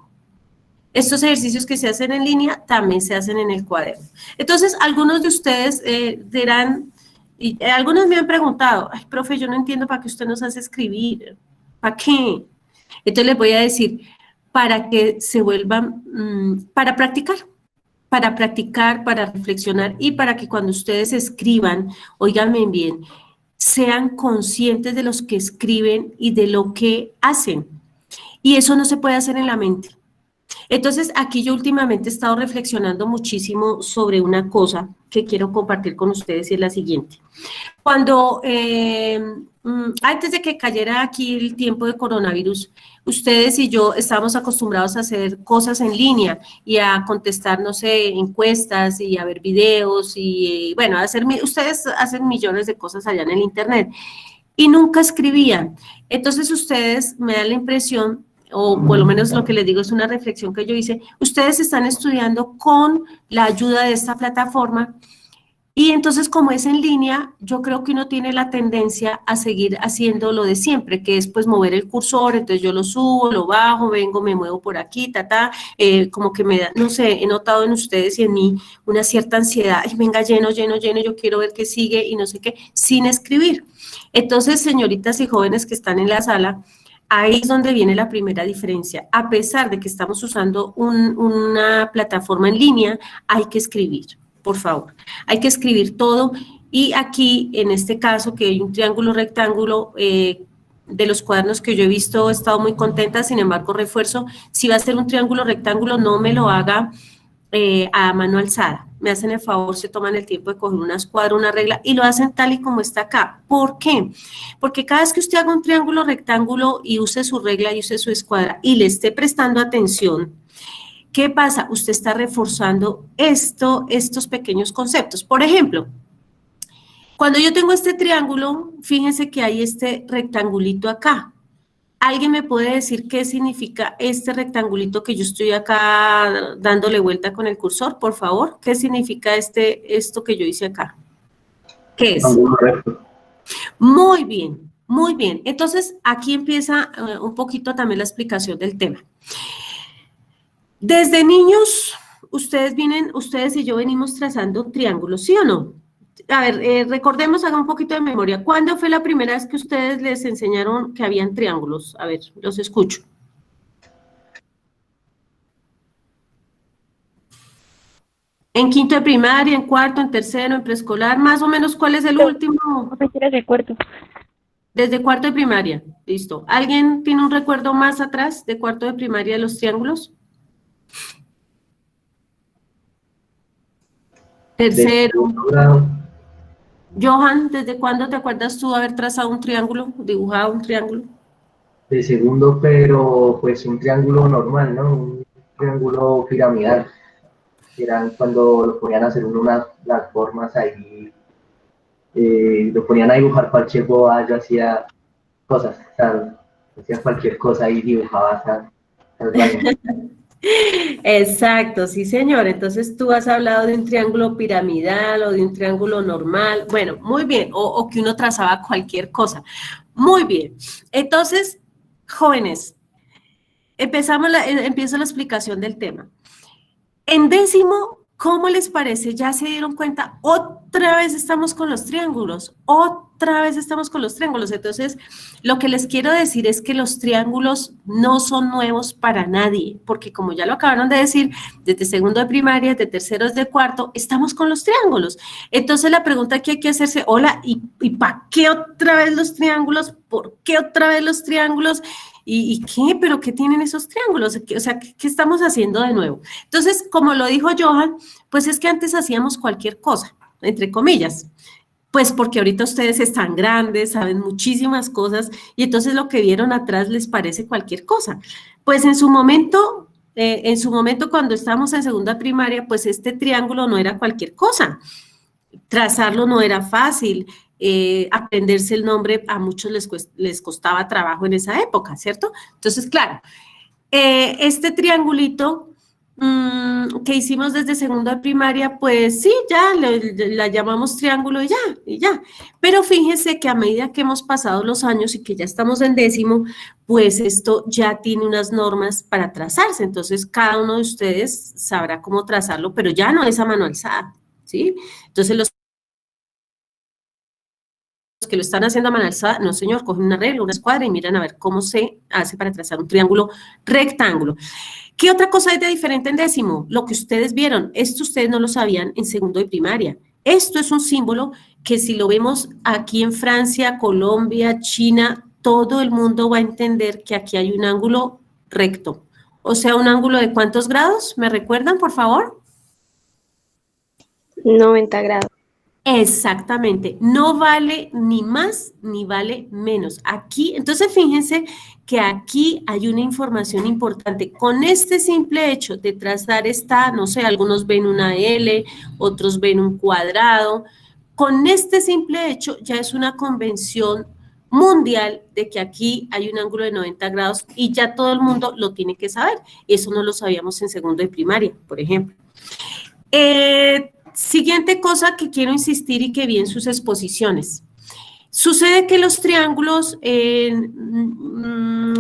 Estos ejercicios que se hacen en línea también se hacen en el cuaderno. Entonces, algunos de ustedes dirán, y algunos me han preguntado, ay, profe, yo no entiendo para qué usted nos hace escribir, ¿para qué? Entonces les voy a decir, para que se vuelvan, para practicar, para reflexionar y para que cuando ustedes escriban, óiganme bien, sean conscientes de los que escriben y de lo que hacen. Y eso no se puede hacer en la mente. Entonces, aquí yo últimamente he estado reflexionando muchísimo sobre una cosa que quiero compartir con ustedes y es la siguiente. Cuando, antes de que cayera aquí el tiempo de coronavirus, ustedes y yo estábamos acostumbrados a hacer cosas en línea y a contestar, no sé, encuestas y a ver videos y, bueno, ustedes hacen millones de cosas allá en el internet y nunca escribían. Entonces, ustedes me dan la impresión, o por lo menos lo que les digo es una reflexión que yo hice, ustedes están estudiando con la ayuda de esta plataforma y entonces como es en línea, yo creo que uno tiene la tendencia a seguir haciendo lo de siempre, que es pues mover el cursor, entonces yo lo subo, lo bajo, vengo, me muevo por aquí, como que me da, no sé, he notado en ustedes y en mí una cierta ansiedad, ay, venga, lleno, yo quiero ver qué sigue y no sé qué, sin escribir. Entonces, señoritas y jóvenes que están en la sala, ahí es donde viene la primera diferencia. A pesar de que estamos usando una plataforma en línea, hay que escribir, por favor. Hay que escribir todo Y aquí, en este caso, que hay un triángulo rectángulo, de los cuadernos que yo he visto, he estado muy contenta, sin embargo, refuerzo, si va a ser un triángulo rectángulo, no me lo haga a mano alzada. Me hacen el favor, se toman el tiempo de coger una escuadra, una regla, y lo hacen tal y como está acá. ¿Por qué? Porque cada vez que usted haga un triángulo rectángulo y use su regla y use su escuadra y le esté prestando atención, ¿qué pasa? Usted está reforzando estos pequeños conceptos. Por ejemplo, cuando yo tengo este triángulo, fíjense que hay este rectangulito acá. ¿Alguien me puede decir qué significa este rectangulito que yo estoy acá dándole vuelta con el cursor, por favor? ¿Qué significa esto que yo hice acá? ¿Qué es? Ángulo recto. Muy bien, muy bien. Entonces, aquí empieza un poquito también la explicación del tema. Desde niños, ustedes y yo venimos trazando triángulos, ¿sí o no? A ver, recordemos, hagan un poquito de memoria. ¿Cuándo fue la primera vez que ustedes les enseñaron que habían triángulos? A ver, los escucho. ¿En quinto de primaria, en cuarto, en tercero, en preescolar? Más o menos, ¿cuál es el último? De cuarto. Desde cuarto de primaria, listo. ¿Alguien tiene un recuerdo más atrás de cuarto de primaria de los triángulos? Tercero. Johan, ¿desde cuándo te acuerdas tú haber trazado un triángulo, dibujado un triángulo? De segundo, pero pues un triángulo normal, ¿no? Un triángulo piramidal. Eran cuando lo ponían a hacer las formas ahí, lo ponían a dibujar cualquier boba, yo hacía cosas, ¿sabes? Hacía cualquier cosa y dibujaba esas vainas. Exacto, sí señor. Entonces tú has hablado de un triángulo piramidal o de un triángulo normal. Bueno, muy bien. O que uno trazaba cualquier cosa. Muy bien. Entonces, jóvenes, empiezo la explicación del tema. En décimo, ¿cómo les parece? ¿Ya se dieron cuenta? Otra vez estamos con los triángulos. Otra vez estamos con los triángulos. Entonces, lo que les quiero decir es que los triángulos no son nuevos para nadie, porque como ya lo acabaron de decir, desde segundo de primaria, de terceros de cuarto, estamos con los triángulos. Entonces, la pregunta que hay que hacerse, hola, ¿y para qué otra vez los triángulos? ¿Por qué otra vez los triángulos? ¿Y qué? ¿Pero qué tienen esos triángulos? O sea, ¿qué estamos haciendo de nuevo? Entonces, como lo dijo Johan, pues es que antes hacíamos cualquier cosa, entre comillas. Pues porque ahorita ustedes están grandes, saben muchísimas cosas y entonces lo que vieron atrás les parece cualquier cosa. Pues en su momento cuando estábamos en segunda primaria, pues este triángulo no era cualquier cosa. Trazarlo no era fácil, aprenderse el nombre a muchos les costaba trabajo en esa época, ¿cierto? Entonces, claro, este triangulito que hicimos desde segundo de primaria, pues sí, ya la llamamos triángulo y ya. Pero fíjense que a medida que hemos pasado los años y que ya estamos en décimo, pues esto ya tiene unas normas para trazarse. Entonces, cada uno de ustedes sabrá cómo trazarlo, pero ya no es a mano alzada, ¿sí? Entonces, los que lo están haciendo a mano alzada, no señor, cogen una regla, una escuadra y miran a ver cómo se hace para trazar un triángulo rectángulo. ¿Qué otra cosa es de diferente en décimo? Lo que ustedes vieron, esto ustedes no lo sabían en segundo de primaria. Esto es un símbolo que si lo vemos aquí en Francia, Colombia, China, todo el mundo va a entender que aquí hay un ángulo recto. O sea, ¿un ángulo de cuántos grados? ¿Me recuerdan, por favor? 90 grados. Exactamente, no vale ni más ni vale menos. Aquí, entonces fíjense que aquí hay una información importante. Con este simple hecho de trazar esta, no sé, algunos ven una L, otros ven un cuadrado. Con este simple hecho ya es una convención mundial de que aquí hay un ángulo de 90 grados y ya todo el mundo lo tiene que saber. Eso no lo sabíamos en segundo de primaria, por ejemplo. Siguiente cosa que quiero insistir y que vi en sus exposiciones. Sucede que los triángulos,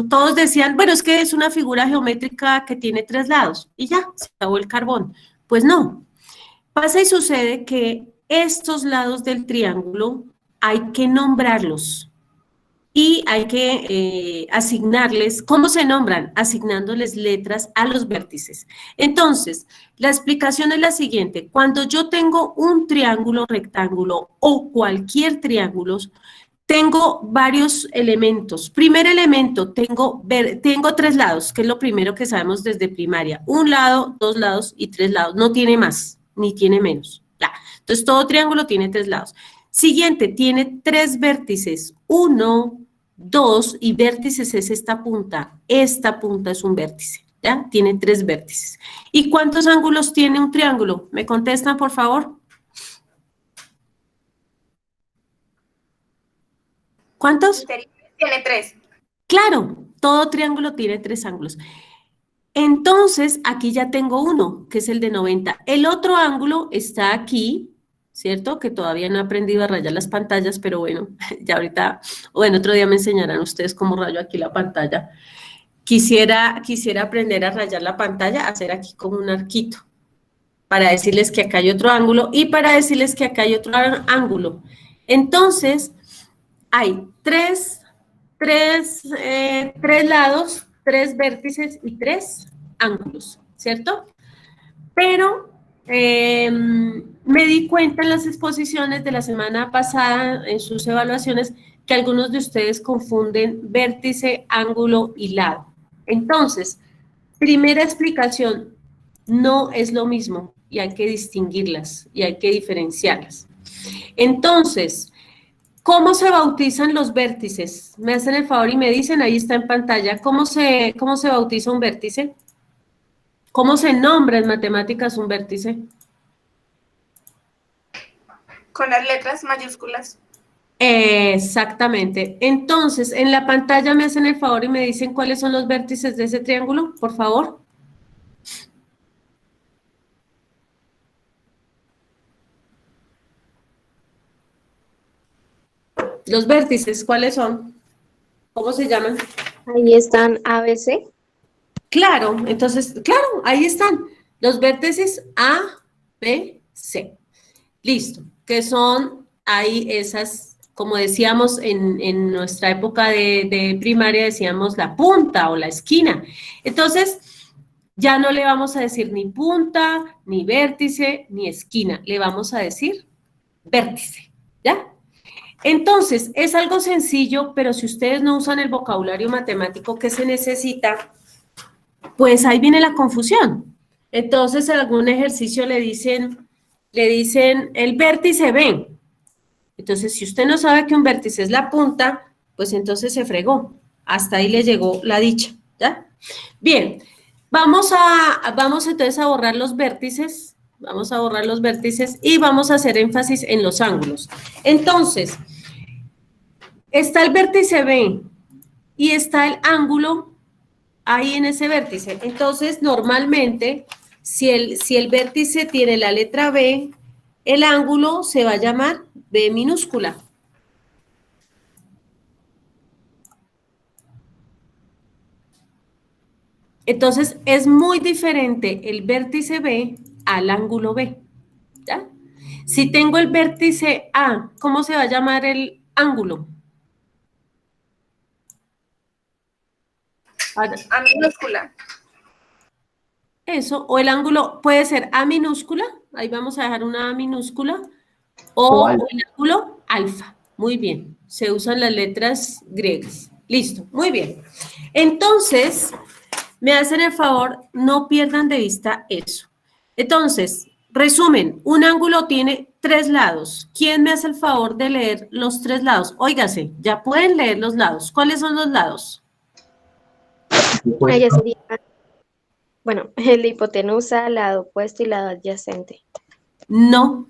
todos decían, bueno, es que es una figura geométrica que tiene 3 lados y ya, se acabó el carbón. Pues no, pasa y sucede que estos lados del triángulo hay que nombrarlos. y hay que asignarles, ¿cómo se nombran? Asignándoles letras a los vértices. Entonces, la explicación es la siguiente. Cuando yo tengo un triángulo rectángulo o cualquier triángulo, tengo varios elementos. Primer elemento, tengo 3 lados, que es lo primero que sabemos desde primaria. 1 lado, 2 lados y 3 lados. No tiene más, ni tiene menos. Ya. Entonces, todo triángulo tiene 3 lados. Siguiente, tiene 3 vértices. 1, 2 y vértices es esta punta. Esta punta es un vértice. ¿Ya? Tiene 3 vértices. ¿Y cuántos ángulos tiene un triángulo? ¿Me contestan, por favor? ¿Cuántos? Tiene 3. Claro, todo triángulo tiene 3 ángulos. Entonces, aquí ya tengo uno, que es el de 90. El otro ángulo está aquí, ¿cierto? Que todavía no he aprendido a rayar las pantallas, pero bueno, ya ahorita, o en otro día me enseñarán ustedes cómo rayo aquí la pantalla. Quisiera aprender a rayar la pantalla, hacer aquí como un arquito, para decirles que acá hay otro ángulo y para decirles que acá hay otro ángulo. Entonces, hay tres lados, 3 vértices y 3 ángulos, ¿cierto? Pero me di cuenta en las exposiciones de la semana pasada, en sus evaluaciones, que algunos de ustedes confunden vértice, ángulo y lado. Entonces, primera explicación, no es lo mismo y hay que distinguirlas y hay que diferenciarlas. Entonces, ¿cómo se bautizan los vértices? Me hacen el favor y me dicen, ahí está en pantalla, ¿cómo se bautiza un vértice? ¿Cómo se nombra en matemáticas un vértice? Con las letras mayúsculas. Exactamente. Entonces, en la pantalla me hacen el favor y me dicen cuáles son los vértices de ese triángulo, por favor. Los vértices, ¿cuáles son? ¿Cómo se llaman? Ahí están ABC. Claro, entonces, claro, ahí están. Los vértices A, B, C. Listo, que son ahí esas, como decíamos en nuestra época de primaria, decíamos la punta o la esquina. Entonces, ya no le vamos a decir ni punta, ni vértice, ni esquina. Le vamos a decir vértice, ¿ya? Entonces, es algo sencillo, pero si ustedes no usan el vocabulario matemático que se necesita, pues ahí viene la confusión. Entonces, en algún ejercicio le dicen el vértice B. Entonces, si usted no sabe que un vértice es la punta, pues entonces se fregó. Hasta ahí le llegó la dicha, ¿ya? Bien, vamos entonces a borrar los vértices. Vamos a borrar los vértices y vamos a hacer énfasis en los ángulos. Entonces, está el vértice B y está el ángulo ahí en ese vértice. Entonces, normalmente, si el vértice tiene la letra B, el ángulo se va a llamar B minúscula. Entonces, es muy diferente el vértice B al ángulo B, ¿ya? Si tengo el vértice A, ¿cómo se va a llamar el ángulo? A minúscula. Eso, o el ángulo puede ser A minúscula, ahí vamos a dejar una A minúscula, o el ángulo alfa. Muy bien, se usan las letras griegas. Listo, muy bien. Entonces, me hacen el favor, no pierdan de vista eso. Entonces, resumen, un ángulo tiene 3 lados. ¿Quién me hace el favor de leer los 3 lados? Óigase, ya pueden leer los lados. ¿Cuáles son los lados? Allá sería, bueno, el de hipotenusa, lado opuesto y lado adyacente. No.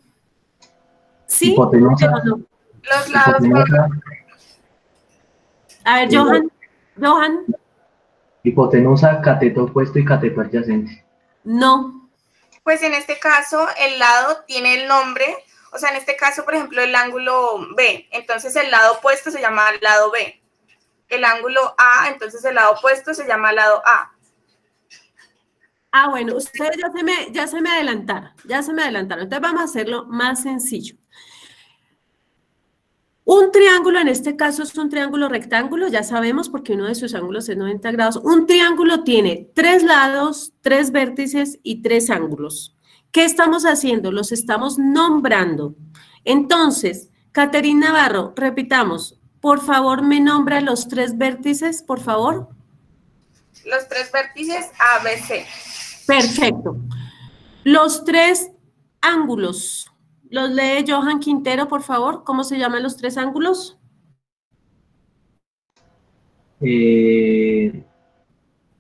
¿Sí? Hipotenusa. Pero no. Los lados. A ver, Johan. Hipotenusa, cateto opuesto y cateto adyacente. No. Pues en este caso, el lado tiene el nombre, o sea, en este caso, por ejemplo, el ángulo B, entonces el lado opuesto se llama lado B. El ángulo A, entonces el lado opuesto se llama lado A. Ah, bueno, ustedes ya se me adelantaron. Entonces vamos a hacerlo más sencillo. Un triángulo, en este caso, es un triángulo rectángulo, ya sabemos, porque uno de sus ángulos es 90 grados. Un triángulo tiene 3 lados, 3 vértices y 3 ángulos. ¿Qué estamos haciendo? Los estamos nombrando. Entonces, Caterina Navarro, repitamos, por favor, me nombra los 3 vértices, por favor. Los 3 vértices ABC. Perfecto. Los 3 ángulos. ¿Los lee Johan Quintero, por favor? ¿Cómo se llaman los 3 ángulos?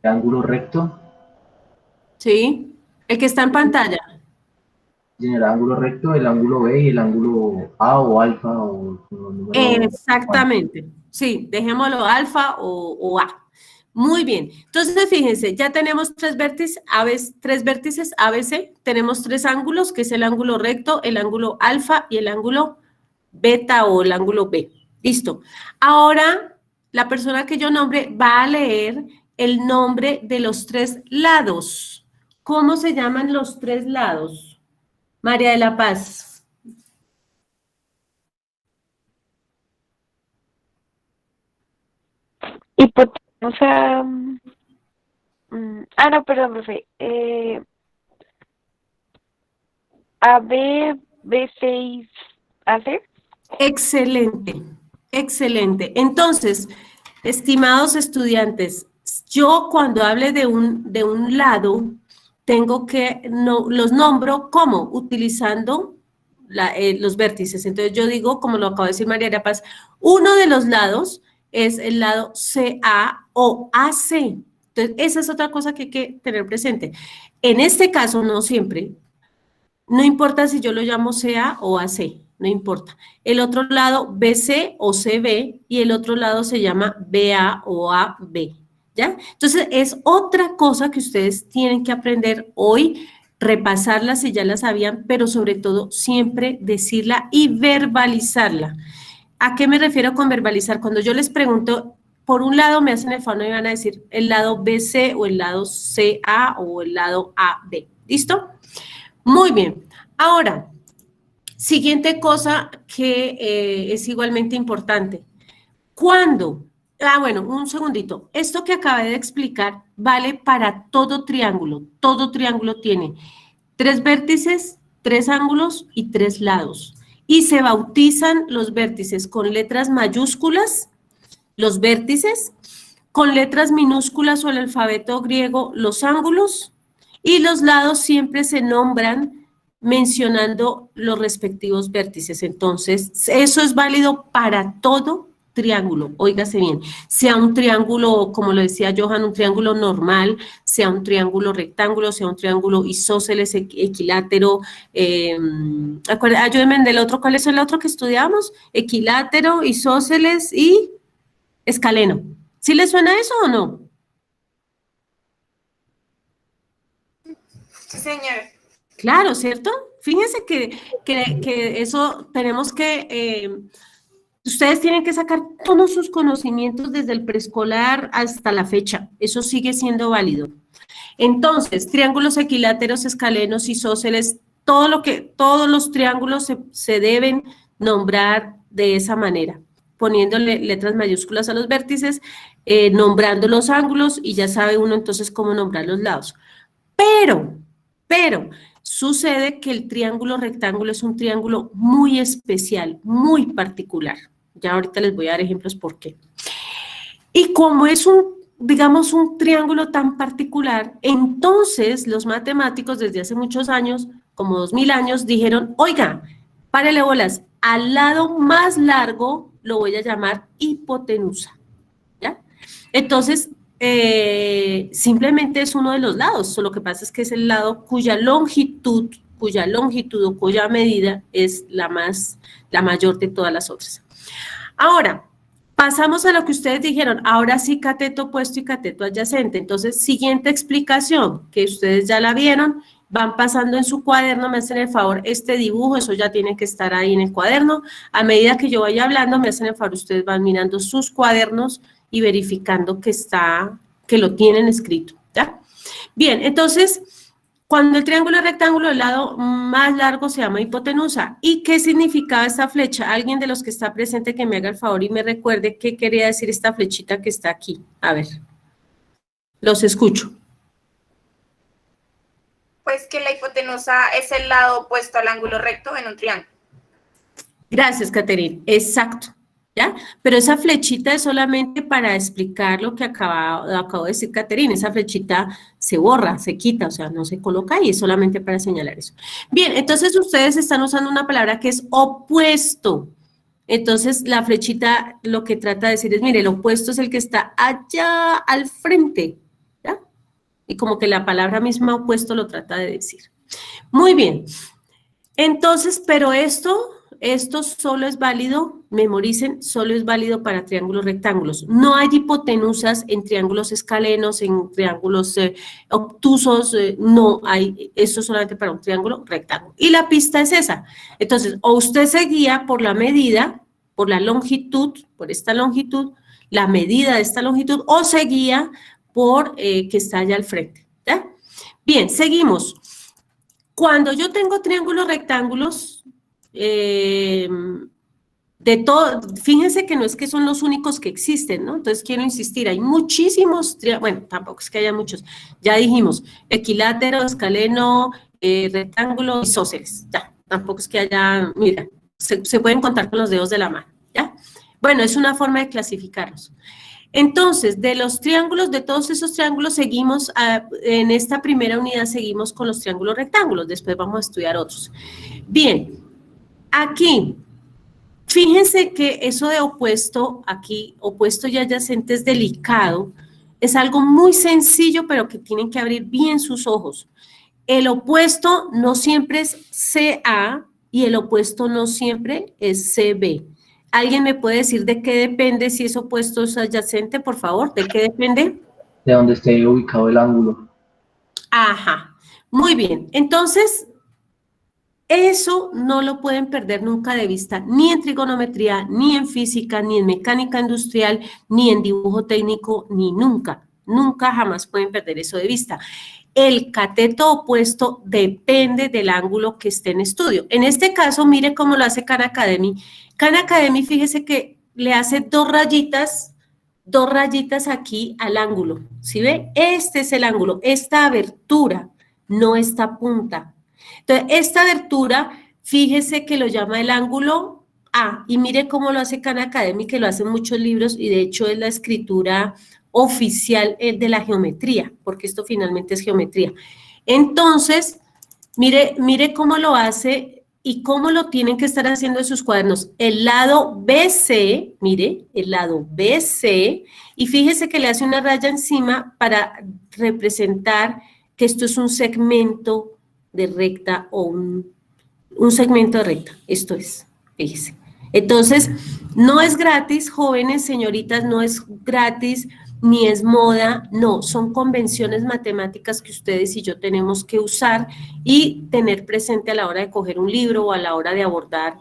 Ángulo recto. Sí, el que está en pantalla. El ángulo recto, el ángulo B y el ángulo A o alfa. Exactamente. Sí, dejémoslo alfa o A. Muy bien. Entonces, fíjense, ya tenemos 3 vértices ABC, tenemos 3 ángulos, que es el ángulo recto, el ángulo alfa y el ángulo beta o el ángulo B. Listo. Ahora, la persona que yo nombre va a leer el nombre de los 3 lados. ¿Cómo se llaman los 3 lados? María de la Paz. Hipotenusa. No, perdón, profe. AB, B6, AC. Excelente, excelente. Entonces, estimados estudiantes, yo cuando hable de un lado, tengo que, los nombro ¿cómo? Utilizando los vértices. Entonces yo digo, como lo acaba de decir María de la Paz, uno de los lados es el lado CA o AC. Entonces, esa es otra cosa que hay que tener presente. En este caso, no siempre, no importa si yo lo llamo CA o AC, no importa. El otro lado BC o CB y el otro lado se llama BA o AB, ¿ya? Entonces, es otra cosa que ustedes tienen que aprender hoy, repasarla si ya la sabían, pero sobre todo siempre decirla y verbalizarla. ¿A qué me refiero con verbalizar? Cuando yo les pregunto, por un lado me hacen el favor y van a decir el lado BC o el lado CA o el lado AB. ¿Listo? Muy bien. Ahora, siguiente cosa que es igualmente importante. ¿Cuándo? Bueno, un segundito. Esto que acabé de explicar vale para todo triángulo. Todo triángulo tiene 3 vértices, 3 ángulos y 3 lados. Y se bautizan los vértices con letras mayúsculas, los vértices, con letras minúsculas o el alfabeto griego, los ángulos, y los lados siempre se nombran mencionando los respectivos vértices. Entonces, eso es válido para todo triángulo, óigase bien, sea un triángulo, como lo decía Johan, un triángulo normal, sea un triángulo rectángulo, sea un triángulo isósceles, equilátero, ayúdenme del otro, ¿cuál es el otro que estudiamos? Equilátero, isósceles y escaleno. ¿Sí les suena eso o no? Sí, señor. Claro, ¿cierto? Fíjense que eso tenemos que... ustedes tienen que sacar todos sus conocimientos desde el preescolar hasta la fecha. Eso sigue siendo válido. Entonces, triángulos equiláteros, escalenos, isósceles, todos los triángulos se deben nombrar de esa manera, poniéndole letras mayúsculas a los vértices, nombrando los ángulos y ya sabe uno entonces cómo nombrar los lados. Pero, sucede que el triángulo rectángulo es un triángulo muy especial, muy particular. Ya ahorita les voy a dar ejemplos por qué. Y como es digamos, un triángulo tan particular, entonces los matemáticos desde hace muchos años, como 2000 años, dijeron, oiga, párele bolas, al lado más largo lo voy a llamar hipotenusa, ¿ya? Entonces, simplemente es uno de los lados, lo que pasa es que es el lado cuya longitud o cuya medida es la mayor de todas las otras. Ahora, pasamos a lo que ustedes dijeron, ahora sí cateto opuesto y cateto adyacente. Entonces, siguiente explicación, que ustedes ya la vieron, van pasando en su cuaderno, me hacen el favor, este dibujo, eso ya tiene que estar ahí en el cuaderno. A medida que yo vaya hablando, me hacen el favor, ustedes van mirando sus cuadernos y verificando que lo tienen escrito, ¿ya? Bien, entonces, Cuando el triángulo es rectángulo, el lado más largo se llama hipotenusa. ¿Y qué significaba esta flecha? Alguien de los que está presente que me haga el favor y me recuerde qué quería decir esta flechita que está aquí. A ver, los escucho. Pues que la hipotenusa es el lado opuesto al ángulo recto en un triángulo. Gracias, Caterine. Exacto. ¿Ya? Pero esa flechita es solamente para explicar lo que acabo de decir, Caterine. Esa flechita se borra, se quita, o sea, no se coloca ahí, es solamente para señalar eso. Bien, entonces ustedes están usando una palabra que es opuesto. Entonces, la flechita lo que trata de decir es, mire, el opuesto es el que está allá al frente, ¿ya? Y como que la palabra misma opuesto lo trata de decir. Muy bien. Entonces, pero esto solo es válido, memoricen, solo es válido para triángulos rectángulos. No hay hipotenusas en triángulos escalenos, en triángulos obtusos, no hay, esto es solamente para un triángulo rectángulo. Y la pista es esa. Entonces, o usted se guía por la medida, por la longitud, por esta longitud, la medida de esta longitud, o se guía por que está allá al frente, ¿ya? Bien, seguimos. Cuando yo tengo triángulos rectángulos, fíjense que no es que son los únicos que existen, ¿no? Entonces quiero insistir, hay muchísimos, bueno, tampoco es que haya muchos, ya dijimos, equilátero, escaleno, rectángulo, isósceles, ya, tampoco es que haya, mira, se pueden contar con los dedos de la mano, ¿ya? Bueno, es una forma de clasificarlos. Entonces, de los triángulos, de todos esos triángulos, seguimos, en esta primera unidad seguimos con los triángulos rectángulos, después vamos a estudiar otros. Bien, aquí, fíjense que eso de opuesto, aquí, opuesto y adyacente es delicado, es algo muy sencillo, pero que tienen que abrir bien sus ojos. El opuesto no siempre es CA y el opuesto no siempre es CB. ¿Alguien me puede decir de qué depende si es opuesto o es adyacente, por favor? ¿De qué depende? De donde esté ubicado el ángulo. Ajá, muy bien. Entonces, eso no lo pueden perder nunca de vista, ni en trigonometría, ni en física, ni en mecánica industrial, ni en dibujo técnico, ni nunca. Nunca jamás pueden perder eso de vista. El cateto opuesto depende del ángulo que esté en estudio. En este caso, mire cómo lo hace Khan Academy. Khan Academy, fíjese que le hace dos rayitas aquí al ángulo. ¿Sí ve? Este es el ángulo, esta abertura, no esta punta. Entonces, esta abertura, fíjese que lo llama el ángulo A. Y mire cómo lo hace Khan Academy, que lo hacen muchos libros, y de hecho es la escritura oficial de la geometría, porque esto finalmente es geometría. Entonces, mire cómo lo hace y cómo lo tienen que estar haciendo en sus cuadernos. El lado BC, mire, el lado BC, y fíjese que le hace una raya encima para representar que esto es un segmento de recta o un segmento de recta. Esto es, fíjese. Entonces, no es gratis, jóvenes, señoritas, no es gratis, ni es moda, no, son convenciones matemáticas que ustedes y yo tenemos que usar y tener presente a la hora de coger un libro o a la hora de abordar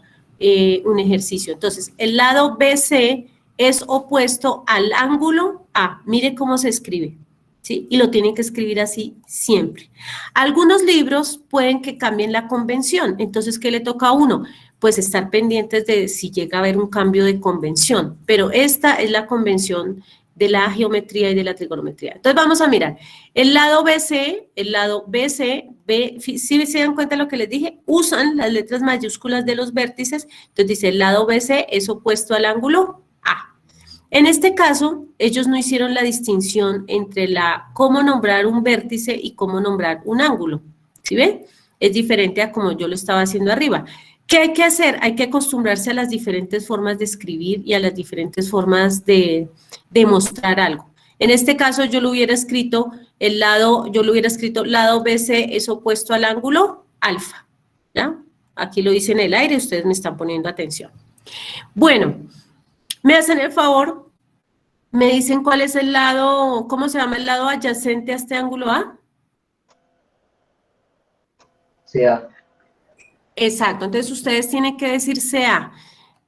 un ejercicio. Entonces, el lado BC es opuesto al ángulo A. Mire cómo se escribe, ¿sí? Y lo tienen que escribir así siempre. Algunos libros pueden que cambien la convención. Entonces, ¿qué le toca a uno? Pues estar pendientes de si llega a haber un cambio de convención. Pero esta es la convención de la geometría y de la trigonometría. Entonces vamos a mirar, el lado BC, si se dan cuenta de lo que les dije, usan las letras mayúsculas de los vértices, entonces dice el lado BC es opuesto al ángulo A. En este caso, ellos no hicieron la distinción entre cómo nombrar un vértice y cómo nombrar un ángulo, ¿sí ven? Es diferente a como yo lo estaba haciendo arriba. ¿Qué hay que hacer? Hay que acostumbrarse a las diferentes formas de escribir y a las diferentes formas de mostrar algo. En este caso, yo lo hubiera escrito, lado BC es opuesto al ángulo alfa, ¿ya? Aquí lo dice en el aire, ustedes me están poniendo atención. Bueno, me hacen el favor, me dicen cuál es el lado, ¿cómo se llama el lado adyacente a este ángulo A? CA. Exacto, entonces ustedes tienen que decir CA,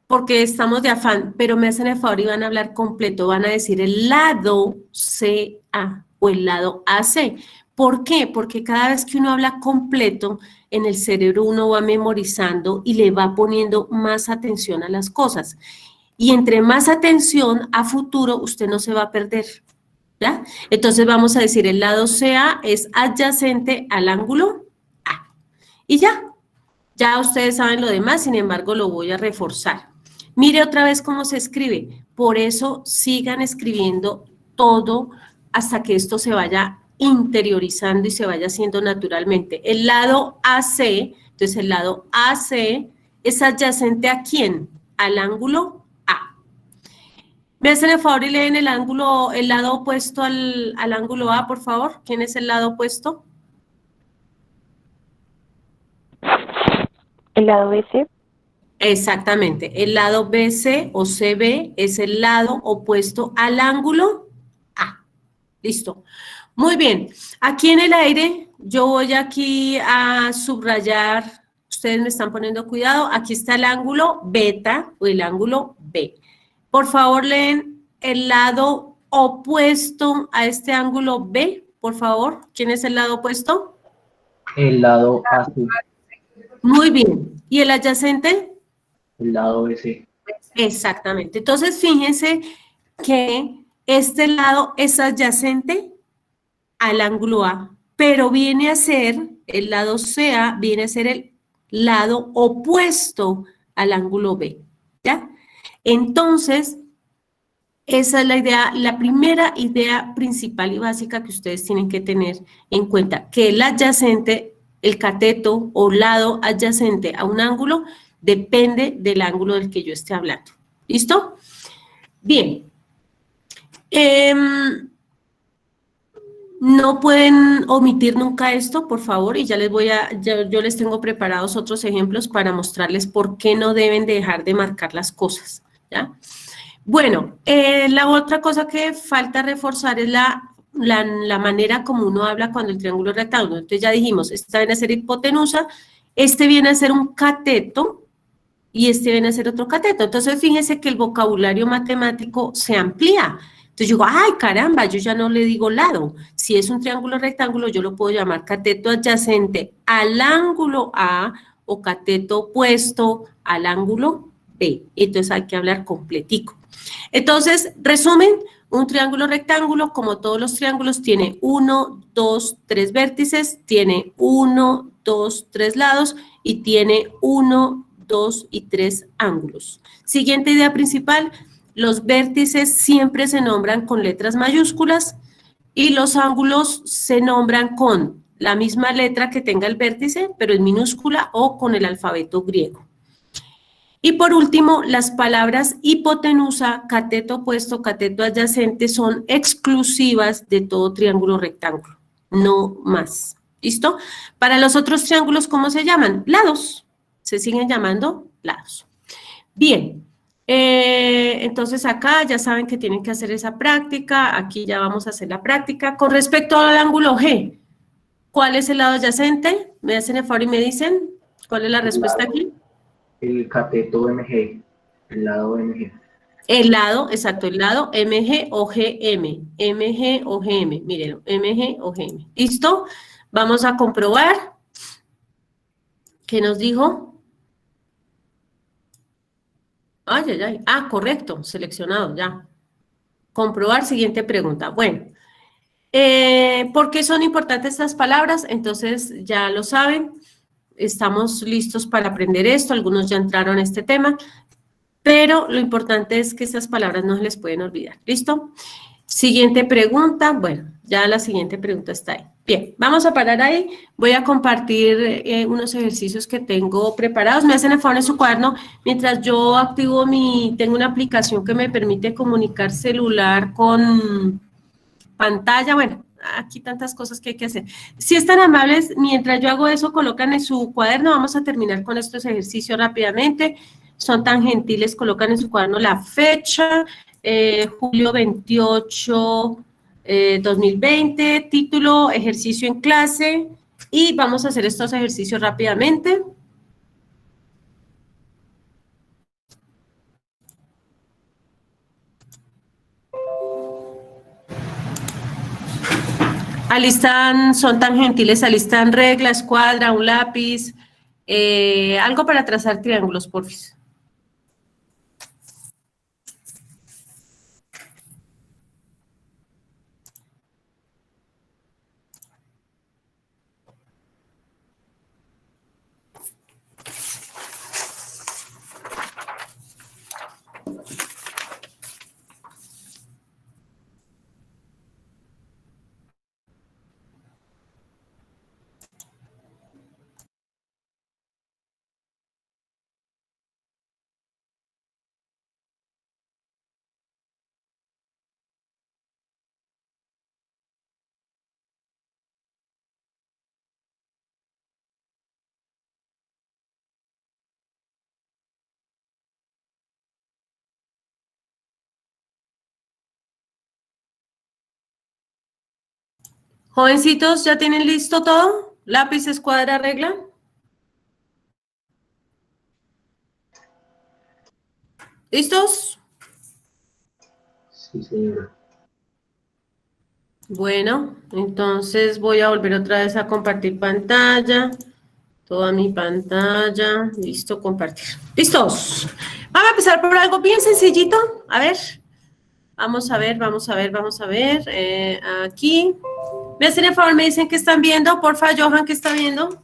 porque estamos de afán, pero me hacen el favor y van a hablar completo, van a decir el lado CA o el lado AC. ¿Por qué? Porque cada vez que uno habla completo, en el cerebro uno va memorizando y le va poniendo más atención a las cosas. Y entre más atención a futuro, usted no se va a perder, ¿ya? Entonces vamos a decir, el lado CA es adyacente al ángulo A. Y ya ustedes saben lo demás, sin embargo, lo voy a reforzar. Mire otra vez cómo se escribe. Por eso sigan escribiendo todo hasta que esto se vaya interiorizando y se vaya haciendo naturalmente. El lado AC, entonces el lado AC es adyacente ¿a quién? Al ángulo A. ¿Me hacen el favor y leen el lado opuesto al ángulo A, por favor? ¿Quién es el lado opuesto? El lado BC. Exactamente, el lado BC o CB es el lado opuesto al ángulo A. Listo. Muy bien, aquí en el aire yo voy aquí a subrayar, ustedes me están poniendo cuidado, aquí está el ángulo beta o el ángulo B. Por favor, leen el lado opuesto a este ángulo B, por favor. ¿Quién es el lado opuesto? El lado AC, Muy bien. ¿Y el adyacente? el lado BC. Exactamente. Entonces, fíjense que este lado es adyacente al ángulo A, pero viene a ser, el lado CA viene a ser el lado opuesto al ángulo B, ¿ya? Entonces, esa es la idea, la primera idea principal y básica que ustedes tienen que tener en cuenta, que el adyacente, el cateto o lado adyacente a un ángulo depende del ángulo del que yo esté hablando. ¿Listo? Bien. No pueden omitir nunca esto, por favor, y ya les yo les tengo preparados otros ejemplos para mostrarles por qué no deben de dejar de marcar las cosas, ¿ya? Bueno, la otra cosa que falta reforzar es la manera como uno habla cuando el triángulo es rectángulo. Entonces ya dijimos, esta viene a ser hipotenusa, este viene a ser un cateto y este viene a ser otro cateto. Entonces fíjense que el vocabulario matemático se amplía. Entonces yo digo, ay caramba, yo ya no le digo lado. Si es un triángulo rectángulo, yo lo puedo llamar cateto adyacente al ángulo A o cateto opuesto al ángulo B. Entonces hay que hablar completico. Entonces, resumen, un triángulo rectángulo, como todos los triángulos, tiene 1, 2, 3 vértices, tiene 1, 2, 3 lados y tiene 1, 2 y 3 ángulos. Siguiente idea principal, los vértices siempre se nombran con letras mayúsculas y los ángulos se nombran con la misma letra que tenga el vértice, pero en minúscula o con el alfabeto griego. Y por último, las palabras hipotenusa, cateto opuesto, cateto adyacente son exclusivas de todo triángulo rectángulo, no más. ¿Listo? Para los otros triángulos, ¿cómo se llaman? Lados. Se siguen llamando lados. Bien, entonces acá ya saben que tienen que hacer esa práctica, aquí ya vamos a hacer la práctica. Con respecto al ángulo G, ¿cuál es el lado adyacente? Me hacen el favor y me dicen, ¿cuál es la respuesta aquí? El cateto MG, el lado MG. El lado, exacto, el lado MG o GM, MG o GM, mírenlo, MG o GM. ¿Listo? Vamos a comprobar. ¿Qué nos dijo? Ay, ay, ay. Ah, correcto, seleccionado, ya. Comprobar, siguiente pregunta. Bueno, ¿por qué son importantes estas palabras? Entonces, ya lo saben, estamos listos para aprender esto, algunos ya entraron a este tema, pero lo importante es que estas palabras no se les pueden olvidar. ¿Listo? Siguiente pregunta. Bueno, ya la siguiente pregunta está ahí. Bien, vamos a parar ahí. Voy a compartir unos ejercicios que tengo preparados. Me hacen el favor en su cuaderno. Mientras yo activo tengo una aplicación que me permite comunicar celular con pantalla. Bueno, aquí tantas cosas que hay que hacer. Si están amables, mientras yo hago eso, colocan en su cuaderno. Vamos a terminar con estos ejercicios rápidamente. Son tan gentiles, colocan en su cuaderno la fecha, julio 28, 2020, título, ejercicio en clase, y vamos a hacer estos ejercicios rápidamente. Alistan, son tan gentiles, alistan regla, escuadra, un lápiz, algo para trazar triángulos, porfis. Jovencitos, ¿ya tienen listo todo? Lápiz, escuadra, regla. ¿Listos? Sí, señora. Bueno, entonces voy a volver otra vez a compartir pantalla. Toda mi pantalla. Listo, compartir. ¿Listos? Vamos a empezar por algo bien sencillito. A ver. Vamos a ver, vamos a ver, vamos a ver. Aquí. ¿Me hacen el favor? ¿Me dicen que están viendo? Porfa, Johan, ¿qué está viendo?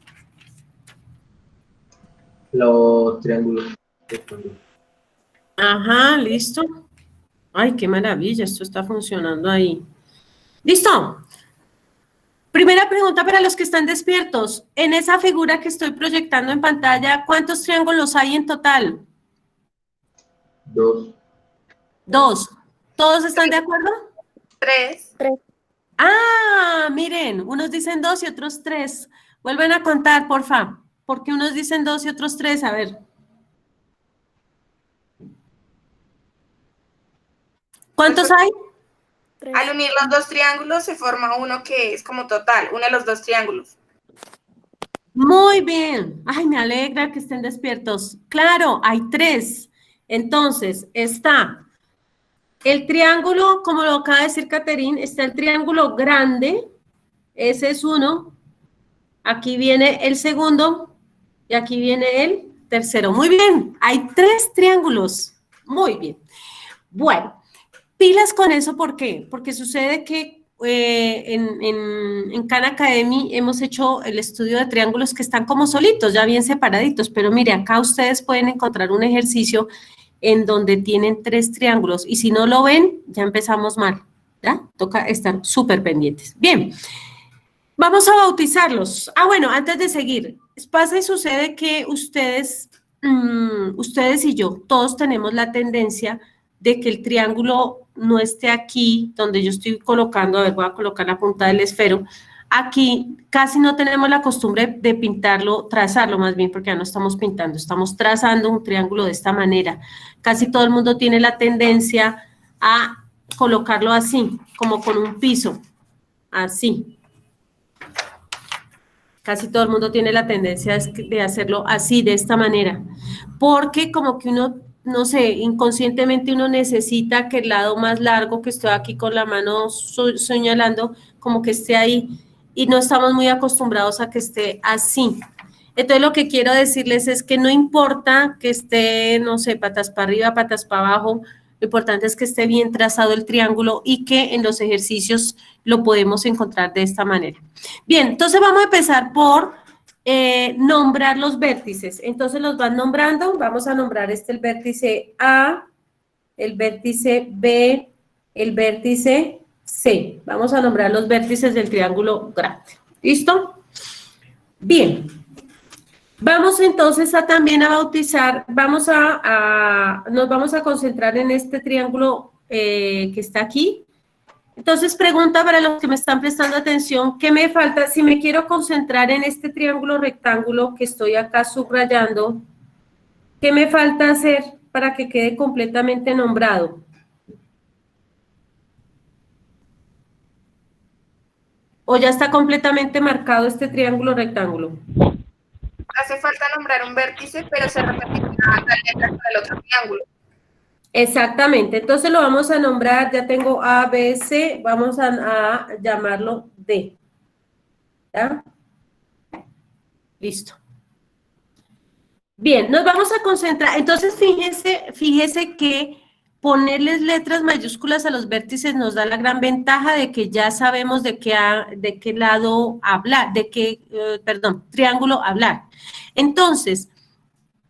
Los triángulos. Ajá, listo. Ay, qué maravilla, esto está funcionando ahí. ¿Listo? Primera pregunta para los que están despiertos. En esa figura que estoy proyectando en pantalla, ¿cuántos triángulos hay en total? 2. 2. ¿Todos están de acuerdo? 3. Ah, miren, unos dicen 2 y otros 3. Vuelven a contar, porfa. Porque unos dicen 2 y otros 3, a ver. ¿Cuántos hay? Al unir los dos triángulos se forma uno que es como total, uno de los dos triángulos. Muy bien. Ay, me alegra que estén despiertos. Claro, hay 3. Entonces, está el triángulo, como lo acaba de decir Caterín, está el triángulo grande. Ese es uno. Aquí viene el segundo y aquí viene el tercero. Muy bien, hay 3 triángulos. Muy bien. Bueno, pilas con eso, ¿por qué? Porque sucede que en Khan Academy hemos hecho el estudio de triángulos que están como solitos, ya bien separaditos, pero mire, acá ustedes pueden encontrar un ejercicio en donde tienen 3 triángulos y si no lo ven, ya empezamos mal, ¿ya? Toca estar súper pendientes. Bien. Vamos a bautizarlos. Ah, bueno, antes de seguir, pasa y sucede que ustedes y yo, todos tenemos la tendencia de que el triángulo no esté aquí, donde yo estoy colocando, a ver, voy a colocar la punta del esfero. Aquí casi no tenemos la costumbre de pintarlo, trazarlo más bien, porque ya no estamos pintando, estamos trazando un triángulo de esta manera. Casi todo el mundo tiene la tendencia a colocarlo así, como con un piso, así. Casi todo el mundo tiene la tendencia de hacerlo así, de esta manera, porque como que uno, no sé, inconscientemente uno necesita que el lado más largo que estoy aquí con la mano señalando, como que esté ahí, y no estamos muy acostumbrados a que esté así. Entonces lo que quiero decirles es que no importa que esté, no sé, patas para arriba, patas para abajo, lo importante es que esté bien trazado el triángulo y que en los ejercicios lo podemos encontrar de esta manera. Bien, entonces vamos a empezar por nombrar los vértices. Entonces los van nombrando, vamos a nombrar el vértice A, el vértice B, el vértice C. Vamos a nombrar los vértices del triángulo grande. ¿Listo? Bien. Vamos entonces también a bautizar, nos vamos a concentrar en este triángulo que está aquí. Entonces, pregunta para los que me están prestando atención, ¿qué me falta? Si me quiero concentrar en este triángulo rectángulo que estoy acá subrayando, ¿qué me falta hacer para que quede completamente nombrado? ¿O ya está completamente marcado este triángulo rectángulo? Hace falta nombrar un vértice, pero se repite la letra del otro triángulo. Exactamente, entonces lo vamos a nombrar, ya tengo A, B, C, vamos a llamarlo D. ¿Ya? Listo. Bien, nos vamos a concentrar. Entonces, fíjese que ponerles letras mayúsculas a los vértices nos da la gran ventaja de que ya sabemos de qué lado hablar, triángulo hablar. Entonces,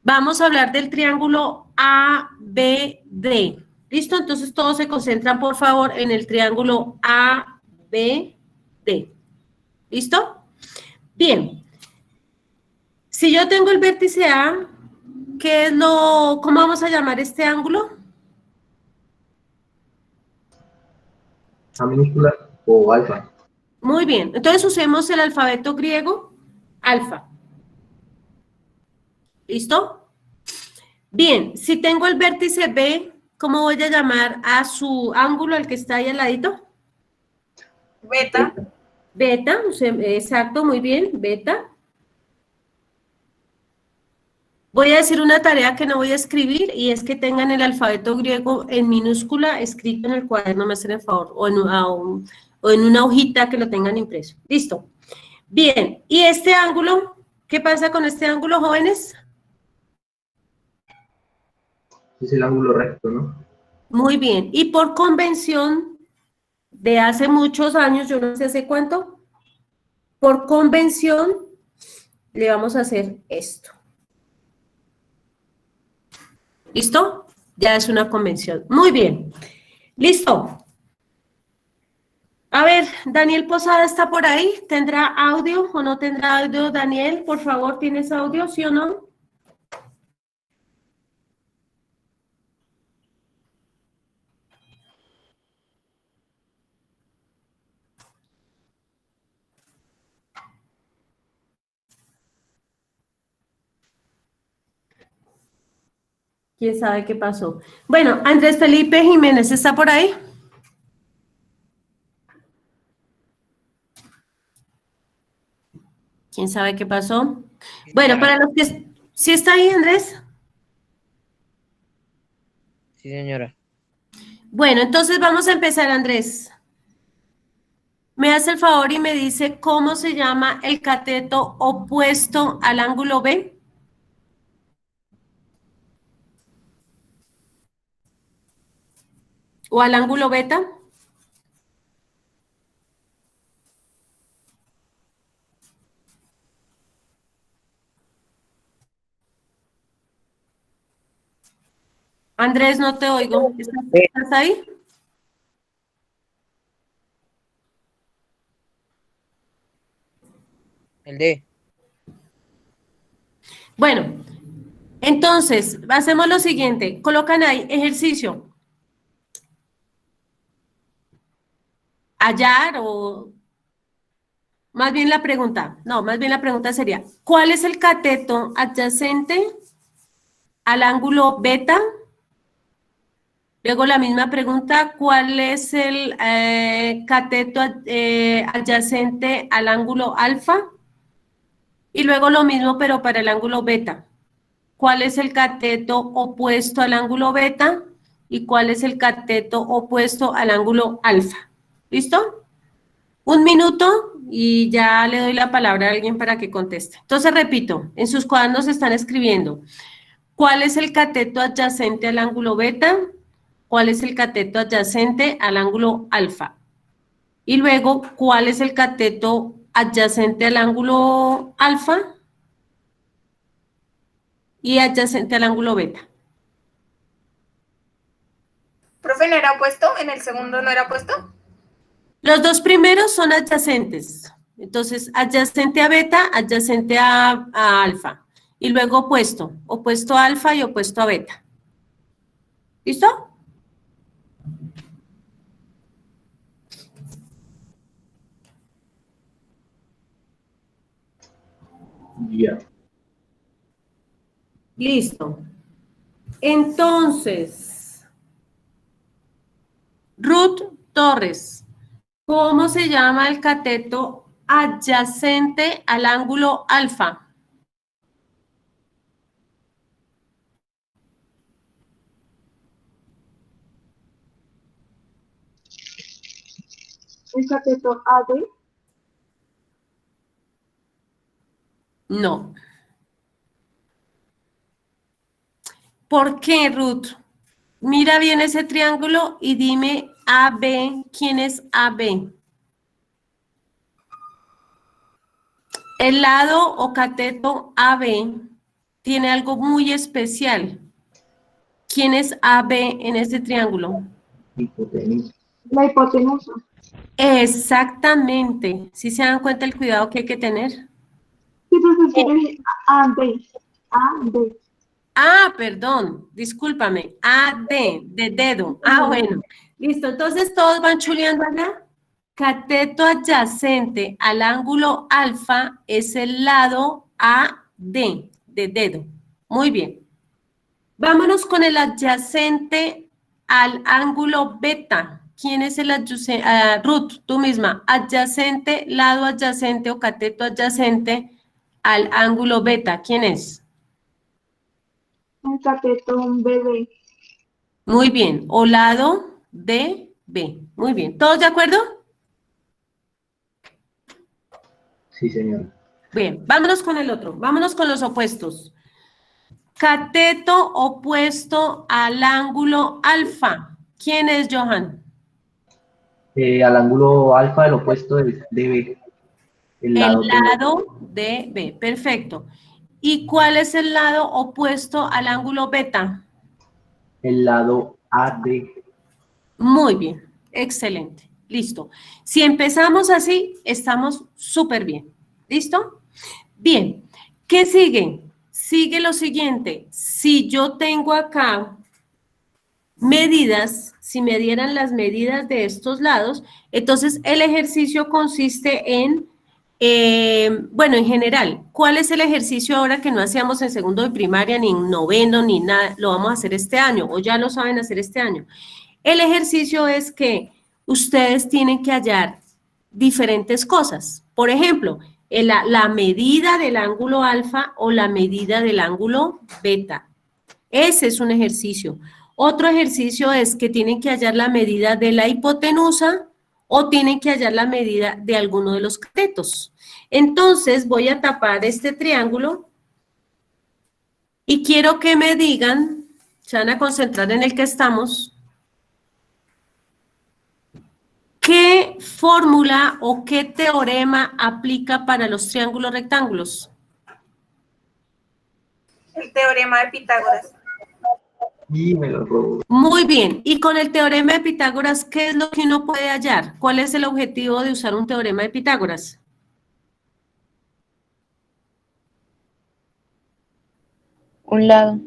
vamos a hablar del triángulo ABD. ¿Listo? Entonces, todos se concentran, por favor, en el triángulo ABD. ¿Listo? Bien. Si yo tengo el vértice A, ¿cómo vamos a llamar este ángulo? A minúscula o alfa. Muy bien, entonces usemos el alfabeto griego, alfa. ¿Listo? Bien, si tengo el vértice B, ¿cómo voy a llamar a su ángulo, al que está ahí al ladito? Beta. Beta, exacto, muy bien, beta. Voy a decir una tarea que no voy a escribir y es que tengan el alfabeto griego en minúscula escrito en el cuaderno, me hacen el favor, o en una hojita que lo tengan impreso. Listo. Bien, ¿y este ángulo? ¿Qué pasa con este ángulo, jóvenes? Es el ángulo recto, ¿no? Muy bien, y por convención de hace muchos años, yo no sé hace cuánto, por convención le vamos a hacer esto. ¿Listo? Ya es una convención. Muy bien. ¿Listo? A ver, Daniel Posada está por ahí. ¿Tendrá audio o no tendrá audio, Daniel? Por favor, ¿tienes audio, sí o no? ¿Quién sabe qué pasó? Bueno, Andrés Felipe Jiménez, ¿está por ahí? ¿Quién sabe qué pasó? Bueno, para los que... ¿Sí está ahí, Andrés? Sí, señora. Bueno, entonces vamos a empezar, Andrés. Me hace el favor y me dice cómo se llama el cateto opuesto al ángulo B. ¿O al ángulo beta? Andrés, no te oigo. ¿Estás ahí? El D. Bueno, entonces, hacemos lo siguiente. Colocan ahí ejercicio. Hallar o... Más bien la pregunta, no, más bien la pregunta sería, ¿cuál es el cateto adyacente al ángulo beta? Luego la misma pregunta, ¿cuál es el cateto adyacente al ángulo alfa? Y luego lo mismo, pero para el ángulo beta. ¿Cuál es el cateto opuesto al ángulo beta? ¿Y cuál es el cateto opuesto al ángulo alfa? ¿Listo? 1 minuto y ya le doy la palabra a alguien para que conteste. Entonces, repito, en sus cuadernos están escribiendo ¿cuál es el cateto adyacente al ángulo beta? ¿Cuál es el cateto adyacente al ángulo alfa? Y luego, ¿cuál es el cateto adyacente al ángulo alfa? Y adyacente al ángulo beta. Profe, ¿no era opuesto? ¿En el segundo no era opuesto? Los dos primeros son adyacentes. Entonces, adyacente a beta, adyacente a alfa. Y luego opuesto. Opuesto a alfa y opuesto a beta. ¿Listo? Ya. Listo. Entonces, Ruth Torres, ¿cómo se llama el cateto adyacente al ángulo alfa? ¿El cateto AD? No. ¿Por qué, Ruth? Mira bien ese triángulo y dime AB. ¿Quién es AB? El lado o cateto AB tiene algo muy especial. ¿Quién es AB en este triángulo? Hipotenusa. La hipotenusa. Exactamente. ¿Sí se dan cuenta el cuidado que hay que tener? Sí, profesor, es AD. AD. Ah, perdón, discúlpame. AD, de dedo. Ah, bueno. Listo, entonces todos van chuleando acá. Cateto adyacente al ángulo alfa es el lado AD, de dedo. Muy bien. Vámonos con el adyacente al ángulo beta. ¿Quién es el adyacente? Ruth, tú misma. Adyacente, lado adyacente o cateto adyacente al ángulo beta. ¿Quién es? El cateto BD. Muy bien. O lado de B. Muy bien. ¿Todos de acuerdo? Sí, señora. Bien, vámonos con el otro. Vámonos con los opuestos. Cateto opuesto al ángulo alfa. ¿Quién es, Johan? Al ángulo alfa, el opuesto es DB. El El lado B. lado de B. Perfecto. ¿Y cuál es el lado opuesto al ángulo beta? El lado AD. Muy bien. Excelente. Listo. Si empezamos así, estamos súper bien. ¿Listo? Bien. ¿Qué sigue? Sigue lo siguiente. Si yo tengo acá medidas, si me dieran las medidas de estos lados, entonces el ejercicio consiste en, bueno, en general, ¿cuál es el ejercicio ahora que no hacíamos en segundo de primaria, ni en noveno, ni nada? Lo vamos a hacer este año, o ya lo saben hacer este año. El ejercicio es que ustedes tienen que hallar diferentes cosas. Por ejemplo, la medida del ángulo alfa o la medida del ángulo beta. Ese es un ejercicio. Otro ejercicio es que tienen que hallar la medida de la hipotenusa o tienen que hallar la medida de alguno de los catetos. Entonces voy a tapar este triángulo y quiero que me digan, se van a concentrar en el que estamos, ¿qué fórmula o qué teorema aplica para los triángulos rectángulos? El teorema de Pitágoras. Y me lo robo. Muy bien. Y con el teorema de Pitágoras, ¿qué es lo que uno puede hallar? ¿Cuál es el objetivo de usar un teorema de Pitágoras? Un lado.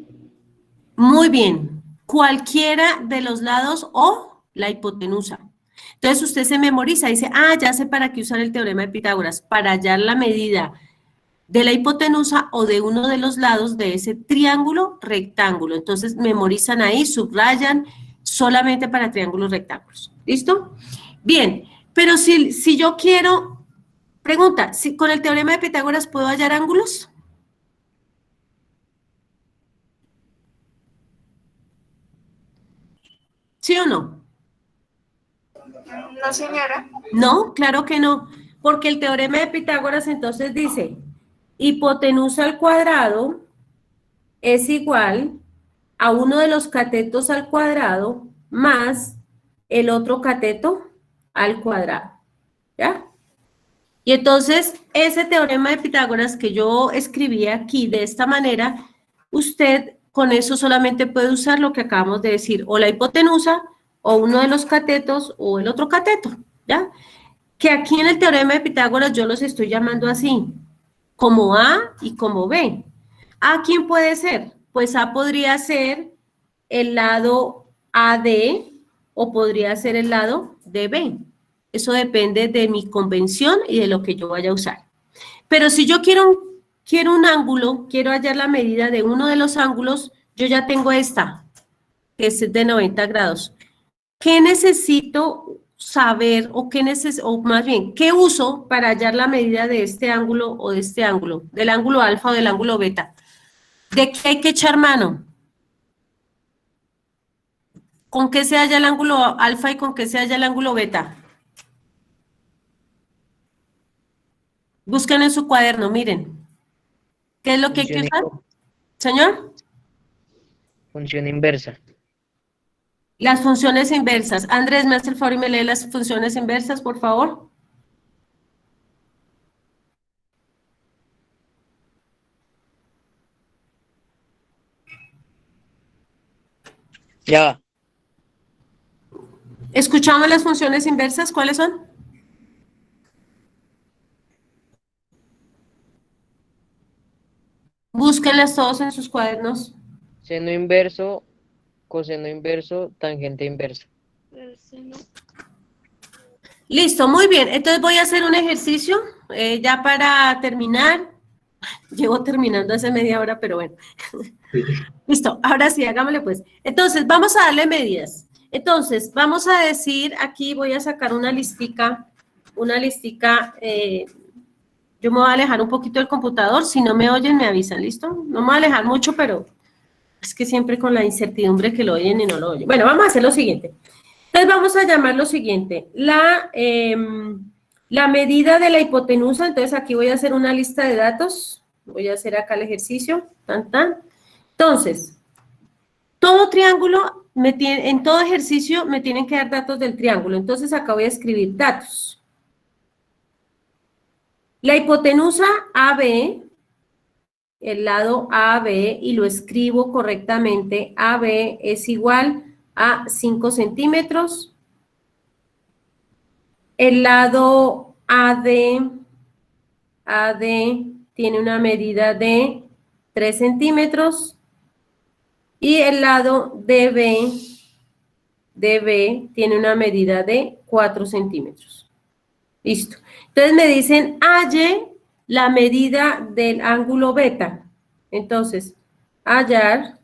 Muy bien. Cualquiera de los lados o la hipotenusa. Entonces usted se memoriza y dice, ah, ya sé para qué usar el teorema de Pitágoras, para hallar la medida de la hipotenusa o de uno de los lados de ese triángulo rectángulo. Entonces memorizan ahí, subrayan solamente para triángulos rectángulos. ¿Listo? Bien, pero si yo quiero, pregunta, si con el teorema de Pitágoras puedo hallar ángulos. ¿Sí o no? No, señora. No, claro que no, porque el teorema de Pitágoras entonces dice, hipotenusa al cuadrado es igual a uno de los catetos al cuadrado más el otro cateto al cuadrado, ¿ya? Y entonces, ese teorema de Pitágoras que yo escribí aquí de esta manera, usted con eso solamente puede usar lo que acabamos de decir, o la hipotenusa, o uno de los catetos, o el otro cateto, ¿ya? Que aquí en el teorema de Pitágoras yo los estoy llamando así, como A y como B. ¿A quién puede ser? Pues A podría ser el lado AD o podría ser el lado DB. Eso depende de mi convención y de lo que yo vaya a usar. Pero si yo quiero un ángulo, quiero hallar la medida de uno de los ángulos, yo ya tengo esta, que es de 90 grados. ¿Qué necesito saber o más bien, qué uso para hallar la medida de este ángulo o de este ángulo, del ángulo alfa o del ángulo beta? ¿De qué hay que echar mano? ¿Con qué se halla el ángulo alfa y con qué se halla el ángulo beta? Busquen en su cuaderno, miren. ¿Qué es lo que hay que usar? Señor. Función inversa. Las funciones inversas. Andrés, ¿me hace el favor y me lee las funciones inversas, por favor? Ya va. ¿Escuchamos las funciones inversas? ¿Cuáles son? Búsquenlas todos en sus cuadernos. Seno inverso, coseno inverso, tangente inversa. Listo, muy bien. Entonces voy a hacer un ejercicio ya para terminar. Llevo terminando hace media hora, pero bueno. Listo, ahora sí, hagámosle pues. Entonces, vamos a darle medidas. Entonces, vamos a decir, aquí voy a sacar una listica, yo me voy a alejar un poquito del computador, si no me oyen me avisan, ¿listo? No me voy a alejar mucho, pero es que siempre con la incertidumbre que lo oyen y no lo oyen. Bueno, vamos a hacer lo siguiente. Entonces, vamos a llamar lo siguiente, la medida de la hipotenusa, entonces aquí voy a hacer una lista de datos, voy a hacer acá el ejercicio, tan, tan. Entonces, todo triángulo, en todo ejercicio me tienen que dar datos del triángulo, entonces acá voy a escribir datos. La hipotenusa AB, el lado AB, y lo escribo correctamente, AB es igual a 5 centímetros. El lado AD tiene una medida de 3 centímetros. Y el lado DB tiene una medida de 4 centímetros. Listo. Entonces me dicen, halle la medida del ángulo beta. Entonces, hallar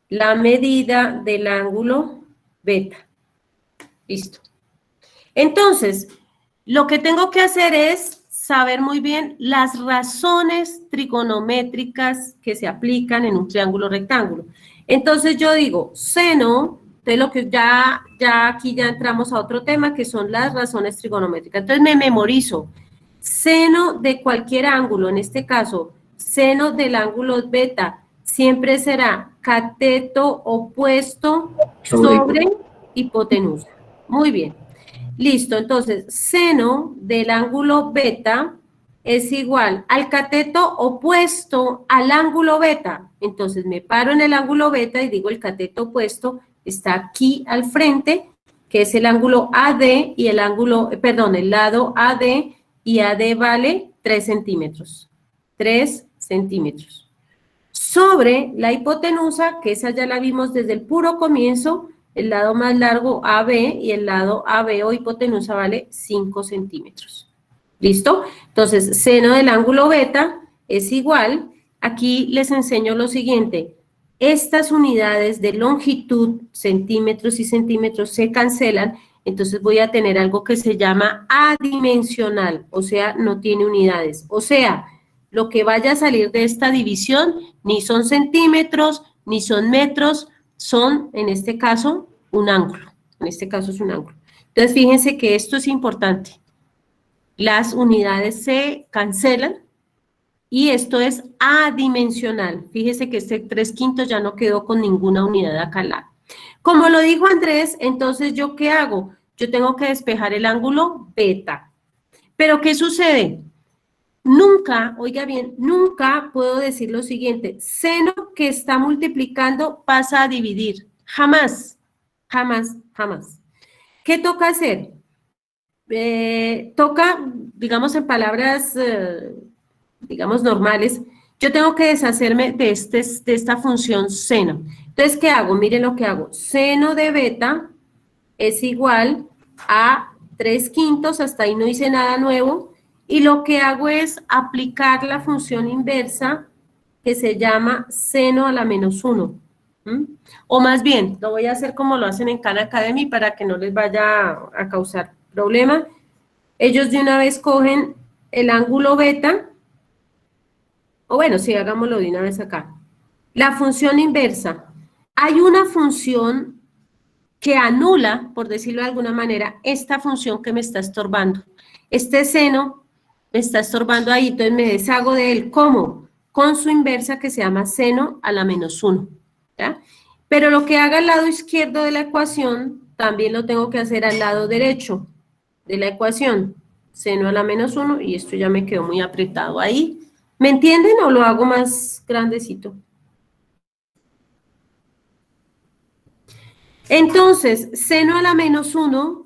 la medida del ángulo beta. Listo. Entonces, lo que tengo que hacer es saber muy bien las razones trigonométricas que se aplican en un triángulo rectángulo. Entonces yo digo, seno, de lo que ya aquí ya entramos a otro tema, que son las razones trigonométricas. Entonces me memorizo, seno de cualquier ángulo, en este caso, seno del ángulo beta, siempre será cateto opuesto sobre hipotenusa. Muy bien. Listo, entonces, seno del ángulo beta es igual al cateto opuesto al ángulo beta. Entonces, me paro en el ángulo beta y digo el cateto opuesto está aquí al frente, que es el ángulo AD y el lado AD, y AD vale 3 centímetros. 3 centímetros. Sobre la hipotenusa, que esa ya la vimos desde el puro comienzo, el lado más largo AB y el lado AB o hipotenusa vale 5 centímetros. ¿Listo? Entonces, seno del ángulo beta es igual, aquí les enseño lo siguiente, estas unidades de longitud, centímetros y centímetros se cancelan, entonces voy a tener algo que se llama adimensional, o sea, no tiene unidades, o sea, lo que vaya a salir de esta división ni son centímetros, ni son metros, son, en este caso, un ángulo. En este caso es un ángulo. Entonces, fíjense que esto es importante. Las unidades se cancelan y esto es adimensional. Fíjense que este 3/5 ya no quedó con ninguna unidad acá al lado. Como lo dijo Andrés, entonces, ¿yo qué hago? Yo tengo que despejar el ángulo beta. ¿Pero qué sucede? Nunca, oiga bien, nunca puedo decir lo siguiente, seno que está multiplicando pasa a dividir, jamás, jamás, jamás. ¿Qué toca hacer? Toca, digamos en palabras, digamos normales, yo tengo que deshacerme de esta función seno. Entonces, ¿qué hago? Miren lo que hago, seno de beta es igual a 3/5, hasta ahí no hice nada nuevo, y lo que hago es aplicar la función inversa que se llama seno a la menos 1. O más bien, lo voy a hacer como lo hacen en Khan Academy para que no les vaya a causar problema. Ellos de una vez cogen el ángulo beta, o bueno, sí, hagámoslo de una vez acá. La función inversa. Hay una función que anula, por decirlo de alguna manera, esta función que me está estorbando. Este seno me está estorbando ahí, entonces me deshago de él. ¿Cómo? Con su inversa que se llama seno a la menos 1. ¿Ya? Pero lo que haga al lado izquierdo de la ecuación, también lo tengo que hacer al lado derecho de la ecuación. Seno a la menos 1, y esto ya me quedó muy apretado ahí. ¿Me entienden o lo hago más grandecito? Entonces, seno a la menos 1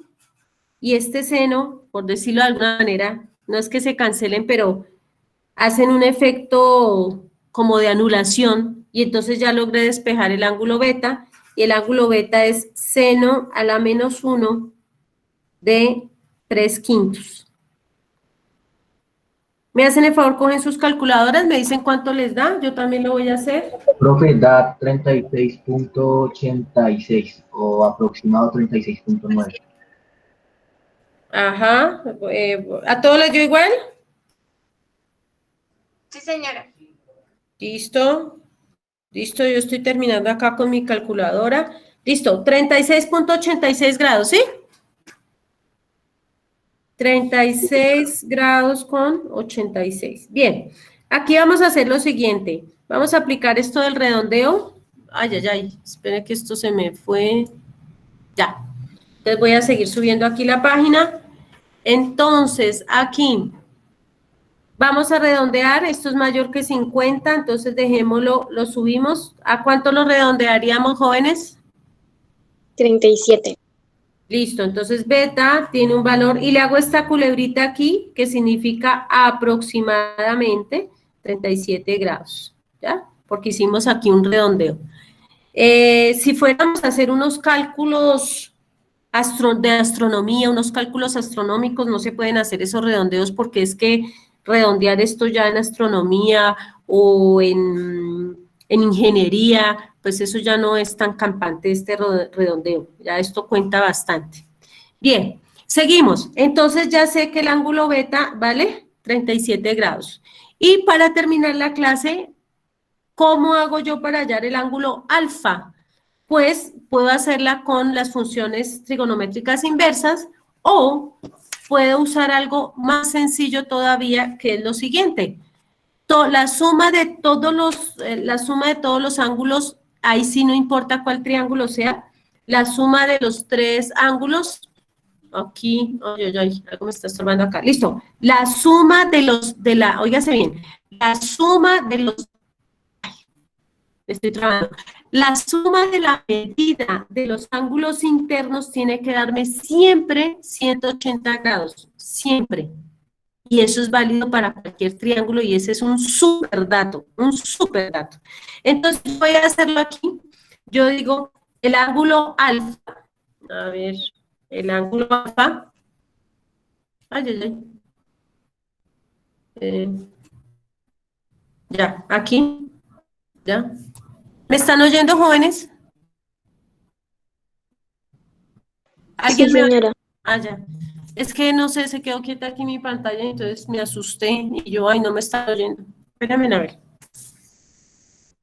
y este seno, por decirlo de alguna manera, no es que se cancelen, pero hacen un efecto como de anulación, y entonces ya logré despejar el ángulo beta, y el ángulo beta es seno a la menos 1 de 3/5. ¿Me hacen el favor, cogen sus calculadoras, me dicen cuánto les da? Yo también lo voy a hacer. Profe, da 36.86 o aproximado 36.9. Ajá. ¿A todos les dio igual? Sí, señora. Listo. Listo, yo estoy terminando acá con mi calculadora. Listo, 36.86 grados, ¿sí? 36 grados con 86. Bien, aquí vamos a hacer lo siguiente. Vamos a aplicar esto del redondeo. Ay, ay, ay, espere que esto se me fue. Ya. Entonces voy a seguir subiendo aquí la página. Entonces, aquí vamos a redondear. Esto es mayor que 50, entonces dejémoslo, lo subimos. ¿A cuánto lo redondearíamos, jóvenes? 37. Listo, entonces beta tiene un valor, y le hago esta culebrita aquí, que significa aproximadamente 37 grados, ¿ya? Porque hicimos aquí un redondeo. Si fuéramos a hacer unos cálculos de astronomía, unos cálculos astronómicos, no se pueden hacer esos redondeos, porque es que redondear esto ya en astronomía o en ingeniería, pues eso ya no es tan campante, este redondeo, ya esto cuenta bastante. Bien, seguimos. Entonces ya sé que el ángulo beta vale 37 grados. Y para terminar la clase, ¿cómo hago yo para hallar el ángulo alfa? Pues puedo hacerla con las funciones trigonométricas inversas, o puedo usar algo más sencillo todavía, que es lo siguiente. La suma de todos los ángulos, ahí sí no importa cuál triángulo sea, la suma de los tres ángulos, aquí, algo me está estorbando acá, listo, la suma óigase bien, la suma de los, estoy trabajando, la suma de la medida de los ángulos internos tiene que darme siempre 180 grados, siempre. Y eso es válido para cualquier triángulo, y ese es un súper dato, un súper dato. Entonces voy a hacerlo aquí. Yo digo el ángulo alfa. A ver, el ángulo alfa. Ya, aquí. Ya. ¿Me están oyendo, jóvenes? Sí, señora. Ya. Es que no sé, se quedó quieta aquí mi pantalla, entonces me asusté y yo, ay, no me está oyendo. Espérame a ver.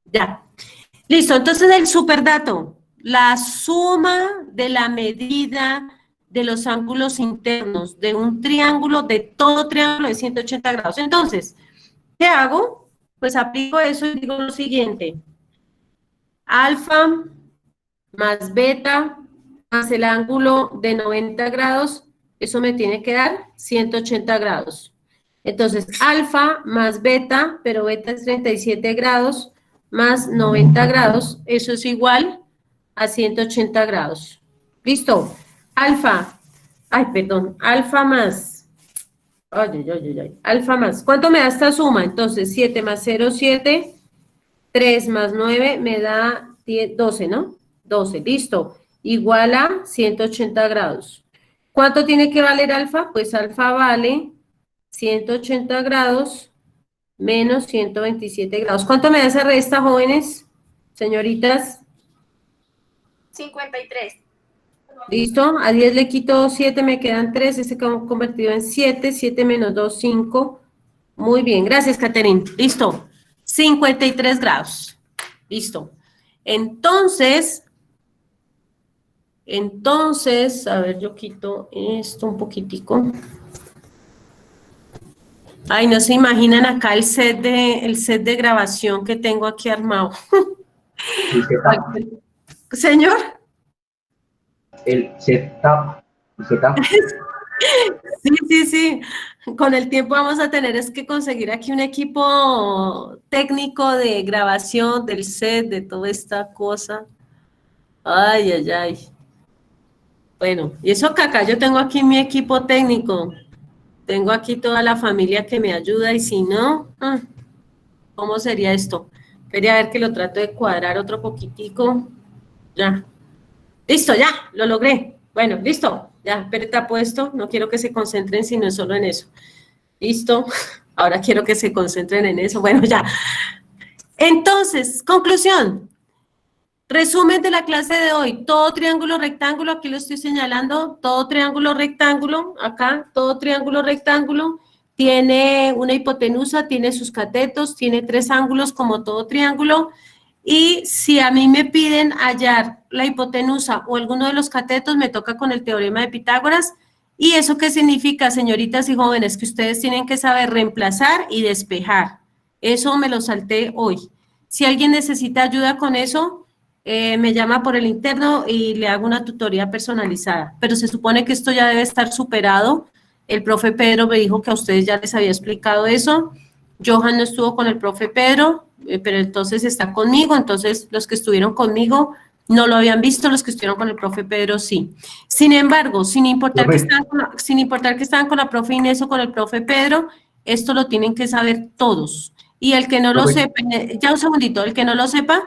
Ya. Listo, entonces el superdato, la suma de la medida de los ángulos internos de un triángulo, de todo triángulo de 180 grados. Entonces, ¿qué hago? Pues aplico eso y digo lo siguiente. Alfa más beta más el ángulo de 90 grados, eso me tiene que dar 180 grados. Entonces, alfa más beta, pero beta es 37 grados, más 90 grados, eso es igual a 180 grados. ¿Listo? Alfa más, alfa más, ¿cuánto me da esta suma? Entonces, 7 más 0, 7, 3 más 9 me da 10, 12, ¿no? 12, listo. Igual a 180 grados. ¿Cuánto tiene que valer alfa? Pues alfa vale 180 grados menos 127 grados. ¿Cuánto me da esa resta, jóvenes? Señoritas. 53. ¿Listo? A 10 le quito 7, me quedan 3, ese quedó convertido en 7, 7 menos 2, 5. Muy bien, gracias, Caterín. Listo, 53 grados. Listo. Entonces, Entonces, a ver, yo quito esto un poquitico. Ay, no se imaginan acá el set de grabación que tengo aquí armado. Señor. El setup. El setup. Sí. Con el tiempo vamos a tener es que conseguir aquí un equipo técnico de grabación del set, de toda esta cosa. Ay. Bueno, y eso que acá yo tengo aquí mi equipo técnico. Tengo aquí toda la familia que me ayuda y si no, ¿cómo sería esto? Quería ver que lo trato de cuadrar otro poquitico. Ya. Listo, ya, lo logré. Bueno, listo. Ya, pero te apuesto, no quiero que se concentren sino solo en eso. Listo. Ahora quiero que se concentren en eso. Bueno, ya. Entonces, conclusión. Resumen de la clase de hoy. Todo triángulo rectángulo, aquí lo estoy señalando. Todo triángulo rectángulo, acá, todo triángulo rectángulo. Tiene una hipotenusa, tiene sus catetos, tiene 3 ángulos como todo triángulo. Y si a mí me piden hallar la hipotenusa o alguno de los catetos, me toca con el teorema de Pitágoras. ¿Y eso qué significa, señoritas y jóvenes? Que ustedes tienen que saber reemplazar y despejar. Eso me lo salté hoy. Si alguien necesita ayuda con eso, me llama por el interno y le hago una tutoría personalizada. Pero se supone que esto ya debe estar superado. El profe Pedro me dijo que a ustedes ya les había explicado eso. Johan no estuvo con el profe Pedro, pero entonces está conmigo, entonces los que estuvieron conmigo no lo habían visto, los que estuvieron con el profe Pedro sí. Sin embargo, sin importar que estaban con la profe Inés o con el profe Pedro, esto lo tienen que saber todos. Y el que no lo sepa, ya un segundito, el que no lo sepa,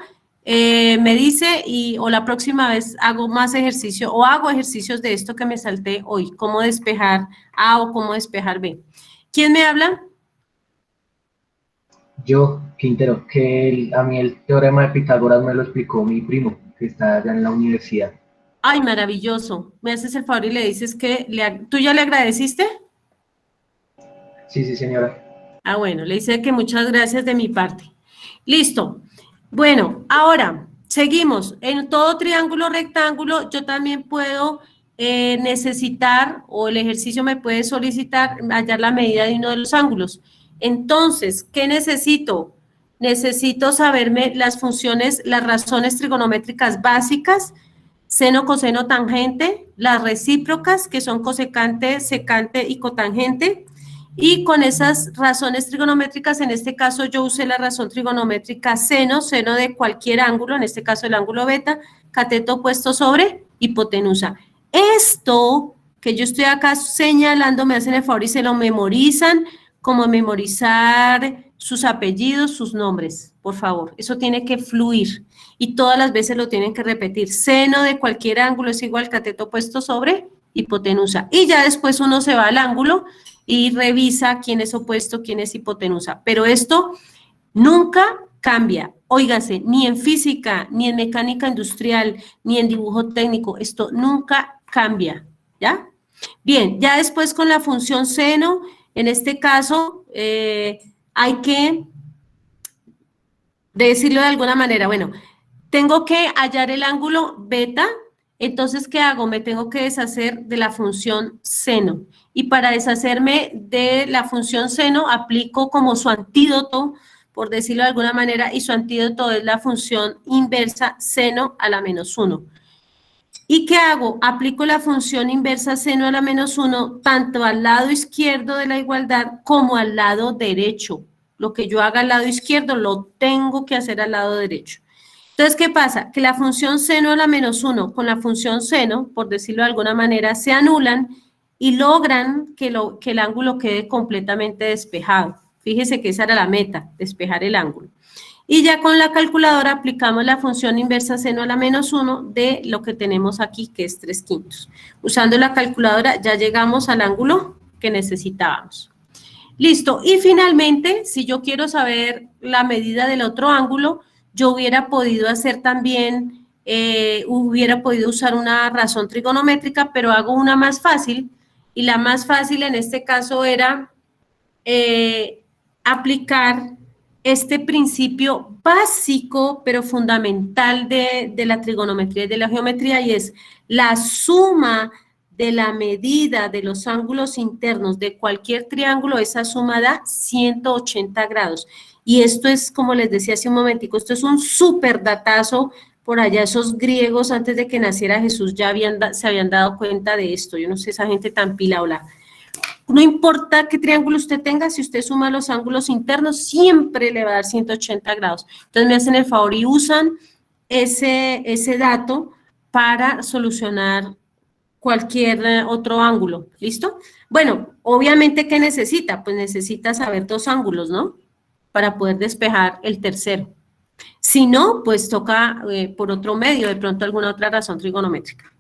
me dice o la próxima vez hago más ejercicio o hago ejercicios de esto que me salté hoy, cómo despejar A o cómo despejar B. ¿Quién me habla? Yo, Quintero, que a mí el teorema de Pitágoras me lo explicó mi primo, que está allá en la universidad. Ay, maravilloso. Me haces el favor y le dices que, ¿tú ya le agradeciste? Sí, señora. Ah, bueno, le dice que muchas gracias de mi parte. Listo. Bueno, ahora, seguimos. En todo triángulo rectángulo, yo también puedo necesitar, o el ejercicio me puede solicitar, hallar la medida de uno de los ángulos. Entonces, ¿qué necesito? Necesito saberme las funciones, las razones trigonométricas básicas, seno, coseno, tangente, las recíprocas, que son cosecante, secante y cotangente, y con esas razones trigonométricas, en este caso yo usé la razón trigonométrica seno de cualquier ángulo, en este caso el ángulo beta, cateto puesto sobre hipotenusa. Esto que yo estoy acá señalando, me hacen el favor y se lo memorizan, como memorizar sus apellidos, sus nombres, por favor. Eso tiene que fluir y todas las veces lo tienen que repetir. Seno de cualquier ángulo es igual cateto puesto sobre hipotenusa. Y ya después uno se va al ángulo y revisa quién es opuesto, quién es hipotenusa. Pero esto nunca cambia. Óigase, ni en física, ni en mecánica industrial, ni en dibujo técnico, esto nunca cambia, ¿ya? Bien, ya después con la función seno, en este caso, hay que decirlo de alguna manera. Bueno, tengo que hallar el ángulo beta, entonces, ¿qué hago? Me tengo que deshacer de la función seno. Y para deshacerme de la función seno, aplico como su antídoto, por decirlo de alguna manera, y su antídoto es la función inversa seno a la menos 1. ¿Y qué hago? Aplico la función inversa seno a la menos 1 tanto al lado izquierdo de la igualdad como al lado derecho. Lo que yo haga al lado izquierdo lo tengo que hacer al lado derecho. Entonces, ¿qué pasa? Que la función seno a la menos 1 con la función seno, por decirlo de alguna manera, se anulan y logran que el ángulo quede completamente despejado. Fíjese que esa era la meta, despejar el ángulo. Y ya con la calculadora aplicamos la función inversa seno a la menos 1 de lo que tenemos aquí, que es 3/5. Usando la calculadora ya llegamos al ángulo que necesitábamos. Listo. Y finalmente, si yo quiero saber la medida del otro ángulo, yo hubiera podido hacer también, hubiera podido usar una razón trigonométrica, pero hago una más fácil. Y la más fácil en este caso era aplicar este principio básico, pero fundamental de la trigonometría y de la geometría, y es la suma de la medida de los ángulos internos de cualquier triángulo, esa suma da 180 grados. Y esto es, como les decía hace un momentico, esto es un súper datazo. Por allá esos griegos, antes de que naciera Jesús, ya se habían dado cuenta de esto. Yo no sé, esa gente tan pilaula. No importa qué triángulo usted tenga, si usted suma los ángulos internos, siempre le va a dar 180 grados. Entonces me hacen el favor y usan ese dato para solucionar cualquier otro ángulo. ¿Listo? Bueno, obviamente, ¿qué necesita? Pues necesita saber dos ángulos, ¿no? Para poder despejar el tercero. Si no, pues toca por otro medio, de pronto alguna otra razón trigonométrica.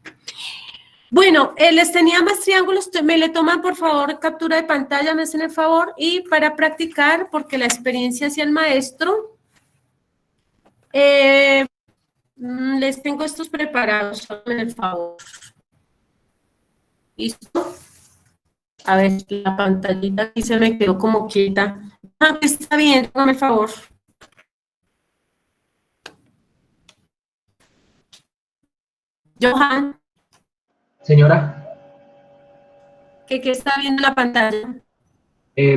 Bueno, les tenía más triángulos, me le toman por favor captura de pantalla, me hacen el favor, y para practicar, porque la experiencia hacia el maestro, les tengo estos preparados, háganme el favor. ¿Listo? A ver, la pantallita aquí se me quedó como quieta. Ah, está bien, háganme el favor. Johan. Señora. ¿Qué está viendo la pantalla?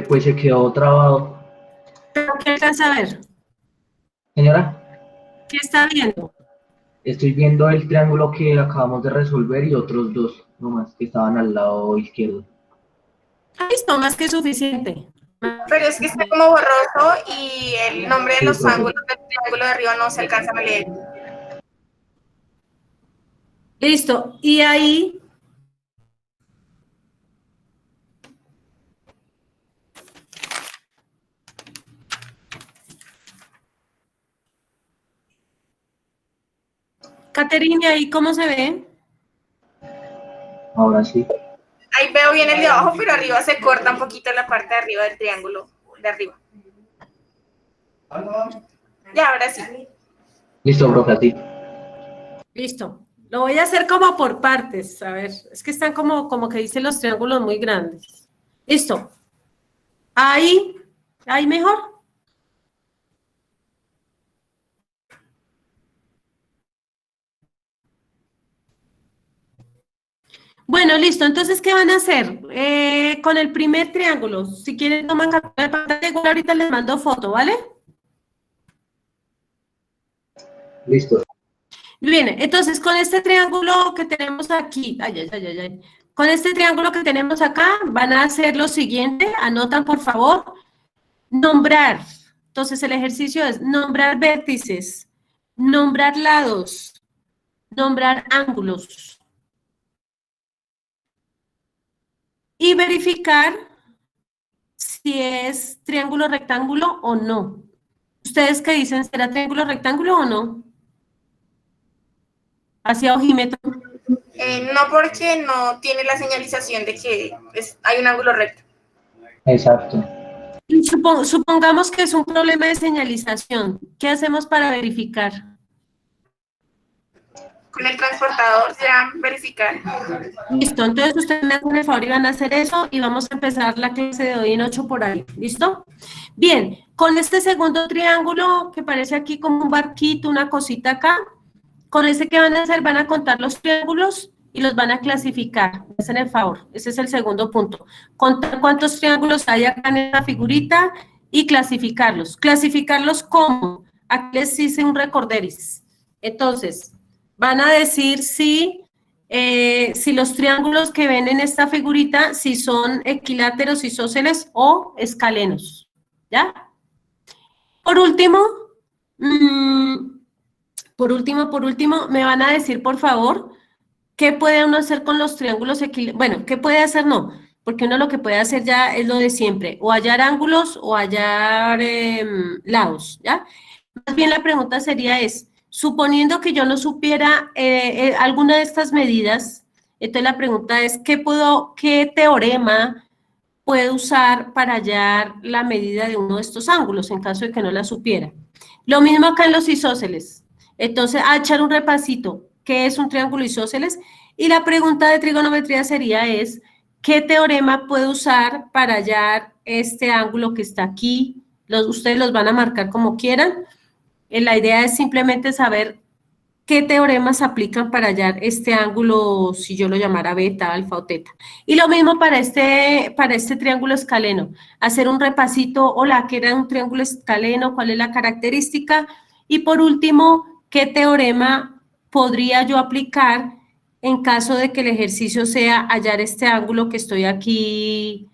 Pues se quedó trabado. ¿Pero qué alcanza a ver? Señora. ¿Qué está viendo? Estoy viendo el triángulo que acabamos de resolver y otros dos nomás que estaban al lado izquierdo. Listo, más que suficiente. Pero es que está como borroso y el nombre de los ángulos del triángulo de arriba no se alcanzan a leer. Listo, y ahí... Caterina, ¿ahí cómo se ve? Ahora sí. Ahí veo bien el de abajo, pero arriba se corta un poquito la parte de arriba del triángulo de arriba. Ya, ahora sí. Listo, profe, a ti. Listo. Lo voy a hacer como por partes. A ver, es que están como que dicen los triángulos muy grandes. Listo. Ahí mejor. Bueno, listo. Entonces, ¿qué van a hacer? Con el primer triángulo, si quieren toman captura de pantalla, igual ahorita les mando foto, ¿vale? Listo. Bien, entonces con este triángulo que tenemos aquí, con este triángulo que tenemos acá, van a hacer lo siguiente, anotan por favor, nombrar. Entonces el ejercicio es nombrar vértices, nombrar lados, nombrar ángulos. Y verificar si es triángulo rectángulo o no. ¿Ustedes qué dicen? ¿Será triángulo rectángulo o no? ¿Hacia ojímetro? No, porque no tiene la señalización de que hay un ángulo recto. Exacto. Supongamos que es un problema de señalización. ¿Qué hacemos para verificar? Con el transportador ya verificar. Listo, entonces ustedes me hacen el favor y van a hacer eso y vamos a empezar la clase de hoy en 8 por ahí. ¿Listo? Bien, con este segundo triángulo que parece aquí como un barquito, una cosita acá, con ese que van a hacer, van a contar los triángulos y los van a clasificar. Me hacen el favor, ese es el segundo punto. Contar cuántos triángulos hay acá en esta figurita y clasificarlos. ¿Clasificarlos cómo? Aquí les hice un recorderis. Entonces, van a decir si los triángulos que ven en esta figurita, si son equiláteros, isósceles o escalenos. ¿Ya? Por último, me van a decir, por favor, ¿qué puede uno hacer con los triángulos equiláteros? Bueno, ¿qué puede hacer? No, porque uno lo que puede hacer ya es lo de siempre, o hallar ángulos o hallar lados, ¿ya? Más bien la pregunta sería suponiendo que yo no supiera alguna de estas medidas, entonces la pregunta es, ¿qué teorema puedo usar para hallar la medida de uno de estos ángulos, en caso de que no la supiera? Lo mismo acá en los isósceles. Entonces, a echar un repasito, ¿qué es un triángulo isósceles? Y la pregunta de trigonometría sería ¿qué teorema puedo usar para hallar este ángulo que está aquí, ustedes los van a marcar como quieran. La idea es simplemente saber qué teoremas aplican para hallar este ángulo, si yo lo llamara beta, alfa o teta. Y lo mismo para este triángulo escaleno. Hacer un repasito, hola, ¿qué era un triángulo escaleno? ¿Cuál es la característica? Y por último, ¿qué teorema podría yo aplicar en caso de que el ejercicio sea hallar este ángulo que estoy aquí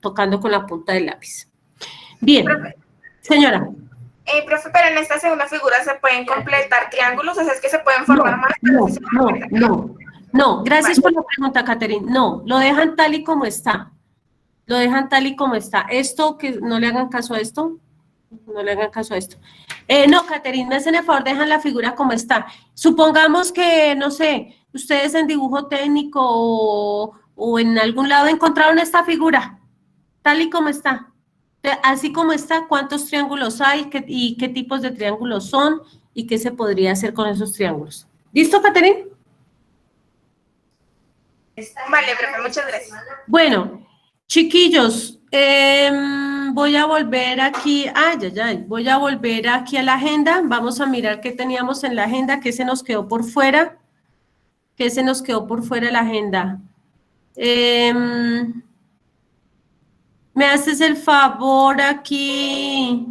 tocando con la punta del lápiz? Bien, señora. Profe, pero en esta segunda figura se pueden completar triángulos, o sea, es que se pueden formar más. No, gracias por la pregunta, Catherine. No, lo dejan tal y como está. Lo dejan tal y como está. Esto, que no le hagan caso a esto. No le hagan caso a esto. No, Catherine, me hacen el favor, dejan la figura como está. Supongamos que, no sé, ustedes en dibujo técnico o en algún lado encontraron esta figura, tal y como está. Así como está, ¿cuántos triángulos hay y qué tipos de triángulos son y qué se podría hacer con esos triángulos? ¿Listo, Catherine? Vale, profe, muchas gracias. Bueno, chiquillos, voy a volver aquí, voy a volver aquí a la agenda, vamos a mirar qué teníamos en la agenda, qué se nos quedó por fuera, qué se nos quedó por fuera de la agenda. ¿Me haces el favor aquí,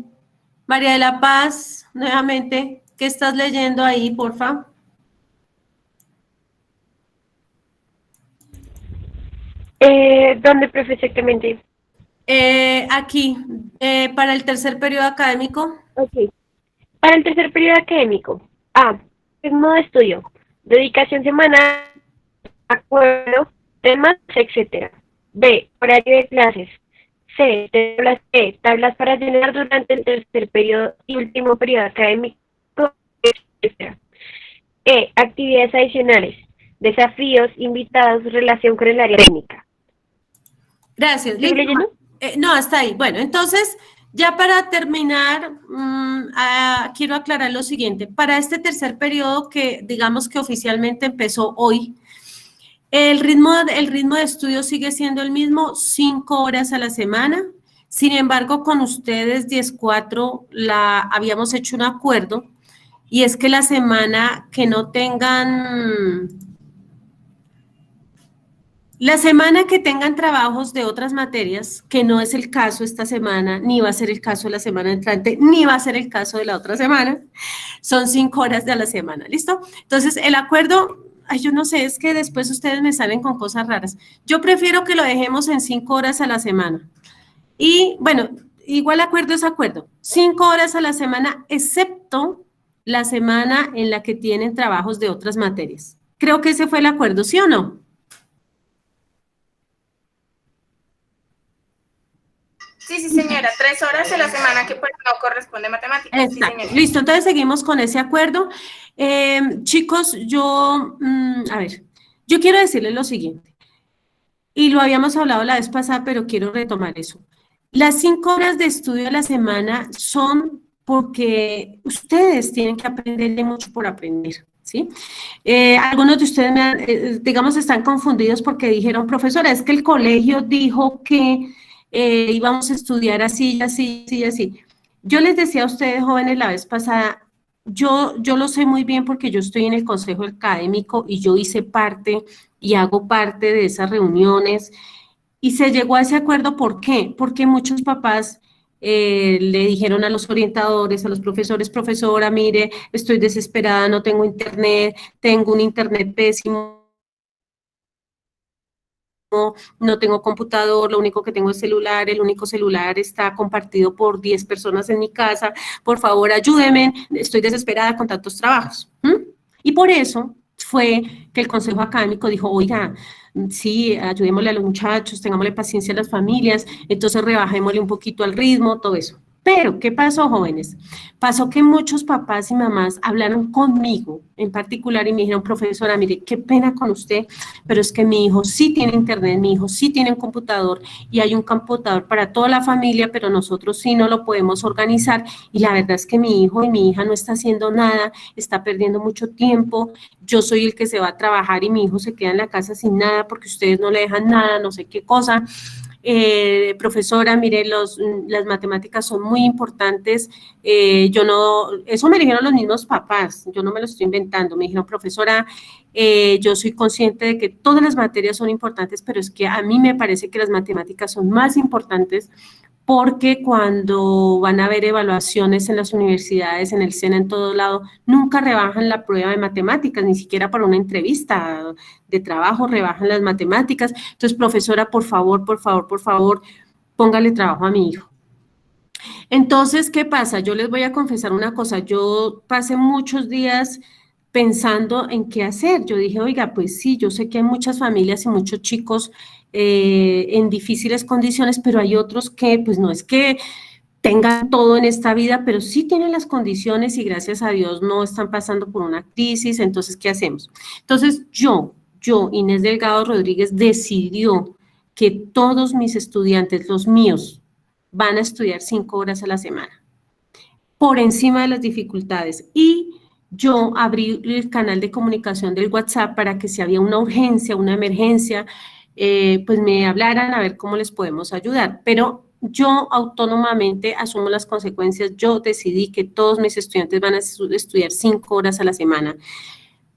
María de la Paz, nuevamente, qué estás leyendo ahí, porfa? ¿Dónde, profe, exactamente? Aquí, para el tercer periodo académico. Ok. Para el tercer periodo académico. A. Ritmo de estudio. Dedicación semanal. Acuerdo. Temas, etc. B. Horario de clases. C. Tablas para llenar durante el tercer periodo y último periodo académico, etc. E. Actividades adicionales. Desafíos, invitados, relación con el área técnica. Gracias. ¿Estoy leyendo? No, hasta ahí. Bueno, entonces, ya para terminar, quiero aclarar lo siguiente. Para este tercer periodo que digamos que oficialmente empezó hoy, el ritmo de estudio sigue siendo el mismo, 5 horas a la semana. Sin embargo, con ustedes 10-4 habíamos hecho un acuerdo y es que la semana que no tengan... La semana que tengan trabajos de otras materias, que no es el caso esta semana, ni va a ser el caso la semana entrante, ni va a ser el caso de la otra semana, son 5 horas de a la semana, ¿listo? Entonces, el acuerdo, yo no sé, es que después ustedes me salen con cosas raras. Yo prefiero que lo dejemos en 5 horas a la semana. Y, bueno, igual acuerdo es acuerdo. 5 horas a la semana, excepto la semana en la que tienen trabajos de otras materias. Creo que ese fue el acuerdo, ¿sí o no? Sí, señora, 3 horas a la semana que pues no corresponde a matemáticas. Exacto, sí, listo, entonces seguimos con ese acuerdo. Chicos, yo quiero decirles lo siguiente, y lo habíamos hablado la vez pasada, pero quiero retomar eso. Las 5 horas de estudio a la semana son porque ustedes tienen que aprender de mucho por aprender, ¿sí? Algunos de ustedes, digamos, están confundidos porque dijeron, profesora, es que el colegio dijo que íbamos a estudiar así, así, así, así. Yo les decía a ustedes, jóvenes, la vez pasada, yo lo sé muy bien porque yo estoy en el consejo académico y yo hice parte y hago parte de esas reuniones y se llegó a ese acuerdo. ¿Por qué? Porque muchos papás le dijeron a los orientadores, a los profesores, profesora, mire, estoy desesperada, no tengo internet, tengo un internet pésimo, no tengo computador, lo único que tengo es celular, el único celular está compartido por 10 personas en mi casa, por favor ayúdenme, estoy desesperada con tantos trabajos. Y por eso fue que el consejo académico dijo, oiga, sí, ayudémosle a los muchachos, tengámosle paciencia a las familias, entonces rebajémosle un poquito al ritmo, todo eso. Pero, ¿qué pasó, jóvenes? Pasó que muchos papás y mamás hablaron conmigo en particular y me dijeron, profesora, mire, qué pena con usted, pero es que mi hijo sí tiene internet, mi hijo sí tiene un computador y hay un computador para toda la familia, pero nosotros sí no lo podemos organizar y la verdad es que mi hijo y mi hija no está haciendo nada, está perdiendo mucho tiempo, yo soy el que se va a trabajar y mi hijo se queda en la casa sin nada porque ustedes no le dejan nada, no sé qué cosa. profesora, mire, las matemáticas son muy importantes, eso me dijeron los mismos papás, yo no me lo estoy inventando, me dijeron, profesora, yo soy consciente de que todas las materias son importantes, pero es que a mí me parece que las matemáticas son más importantes porque cuando van a haber evaluaciones en las universidades, en el SENA, en todo lado, nunca rebajan la prueba de matemáticas, ni siquiera para una entrevista de trabajo rebajan las matemáticas. Entonces, profesora, por favor, póngale trabajo a mi hijo. Entonces, ¿qué pasa? Yo les voy a confesar una cosa, yo pasé muchos días pensando en qué hacer. Yo dije, oiga, pues sí, yo sé que hay muchas familias y muchos chicos en difíciles condiciones, pero hay otros que, pues no es que tengan todo en esta vida, pero sí tienen las condiciones y gracias a Dios no están pasando por una crisis. Entonces, ¿qué hacemos? Entonces, Inés Delgado Rodríguez, decidió que todos mis estudiantes, los míos, van a estudiar 5 horas a la semana, por encima de las dificultades. Y yo abrí el canal de comunicación del WhatsApp para que si había una urgencia, una emergencia, pues me hablaran a ver cómo les podemos ayudar. Pero yo autónomamente asumo las consecuencias. Yo decidí que todos mis estudiantes van a estudiar 5 horas a la semana,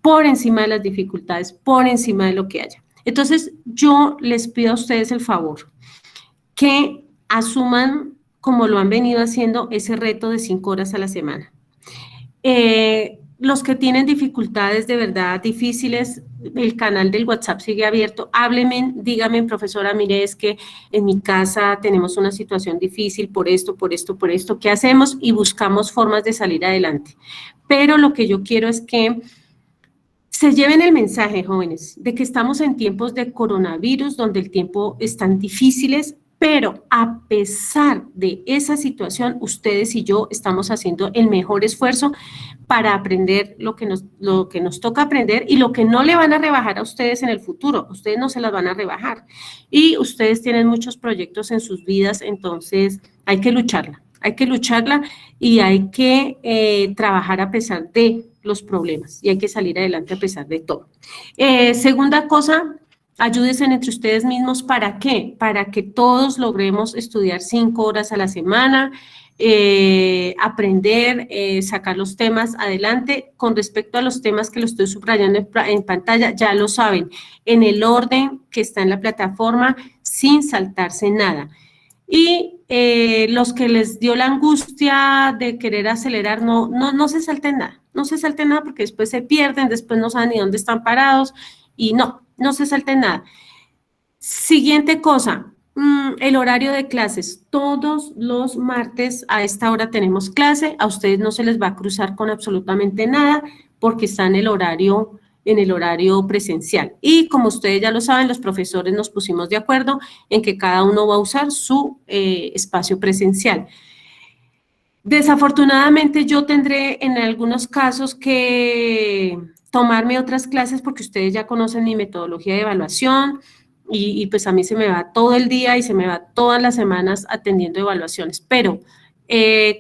por encima de las dificultades, por encima de lo que haya. Entonces, yo les pido a ustedes el favor que asuman, como lo han venido haciendo, ese reto de 5 horas a la semana. Los que tienen dificultades de verdad difíciles, el canal del WhatsApp sigue abierto. Háblenme, díganme, profesora, mire, es que en mi casa tenemos una situación difícil por esto, ¿qué hacemos? Y buscamos formas de salir adelante. Pero lo que yo quiero es que se lleven el mensaje, jóvenes, de que estamos en tiempos de coronavirus, donde el tiempo es tan difíciles, pero a pesar de esa situación, ustedes y yo estamos haciendo el mejor esfuerzo para aprender lo que nos toca aprender y lo que no le van a rebajar a ustedes en el futuro. Ustedes no se las van a rebajar. Y ustedes tienen muchos proyectos en sus vidas, entonces hay que lucharla y hay que trabajar a pesar de los problemas y hay que salir adelante a pesar de todo. Segunda cosa, ayúdense entre ustedes mismos. ¿Para qué? Para que todos logremos estudiar 5 horas a la semana, aprender, sacar los temas adelante. Con respecto a los temas que lo estoy subrayando en pantalla, ya lo saben, en el orden que está en la plataforma, sin saltarse nada. Y los que les dio la angustia de querer acelerar, no se salten nada, porque después se pierden, después no saben ni dónde están parados, y no se salten nada. Siguiente cosa, el horario de clases. Todos los martes a esta hora tenemos clase, a ustedes no se les va a cruzar con absolutamente nada, porque está en el horario presencial. Y como ustedes ya lo saben, los profesores nos pusimos de acuerdo en que cada uno va a usar su espacio presencial. Desafortunadamente yo tendré en algunos casos que tomarme otras clases porque ustedes ya conocen mi metodología de evaluación y pues a mí se me va todo el día y se me va todas las semanas atendiendo evaluaciones, pero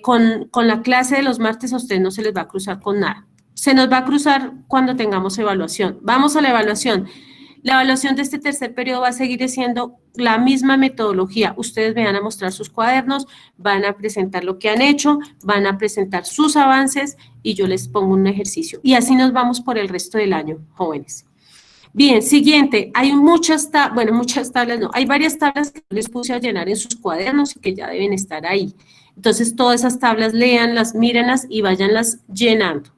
con la clase de los martes a ustedes no se les va a cruzar con nada. Se nos va a cruzar cuando tengamos evaluación. Vamos a la evaluación. La evaluación de este tercer periodo va a seguir siendo la misma metodología. Ustedes me van a mostrar sus cuadernos, van a presentar lo que han hecho, van a presentar sus avances y yo les pongo un ejercicio. Y así nos vamos por el resto del año, jóvenes. Bien, siguiente. Hay hay varias tablas que les puse a llenar en sus cuadernos y que ya deben estar ahí. Entonces, todas esas tablas, léanlas, mírenlas y váyanlas llenando.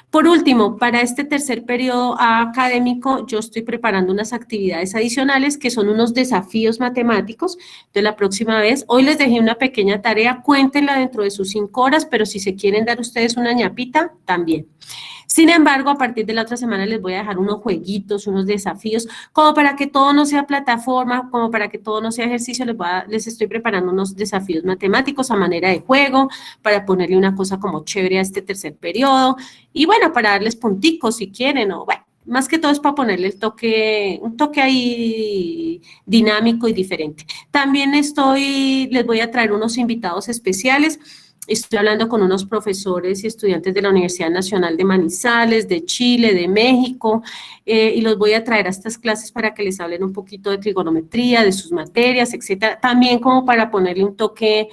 Por último, para este tercer periodo académico, yo estoy preparando unas actividades adicionales que son unos desafíos matemáticos. De la próxima vez, hoy les dejé una pequeña tarea, cuéntenla dentro de sus 5 horas, pero si se quieren dar ustedes una ñapita, también. Sin embargo, a partir de la otra semana les voy a dejar unos jueguitos, unos desafíos, como para que todo no sea plataforma, como para que todo no sea ejercicio, les estoy preparando unos desafíos matemáticos a manera de juego, para ponerle una cosa como chévere a este tercer periodo, y bueno, para darles punticos si quieren, o bueno, más que todo es para ponerle un toque ahí dinámico y diferente. También les voy a traer unos invitados especiales. Estoy hablando con unos profesores y estudiantes de la Universidad Nacional de Manizales, de Chile, de México, y los voy a traer a estas clases para que les hablen un poquito de trigonometría, de sus materias, etcétera. También como para ponerle un toque,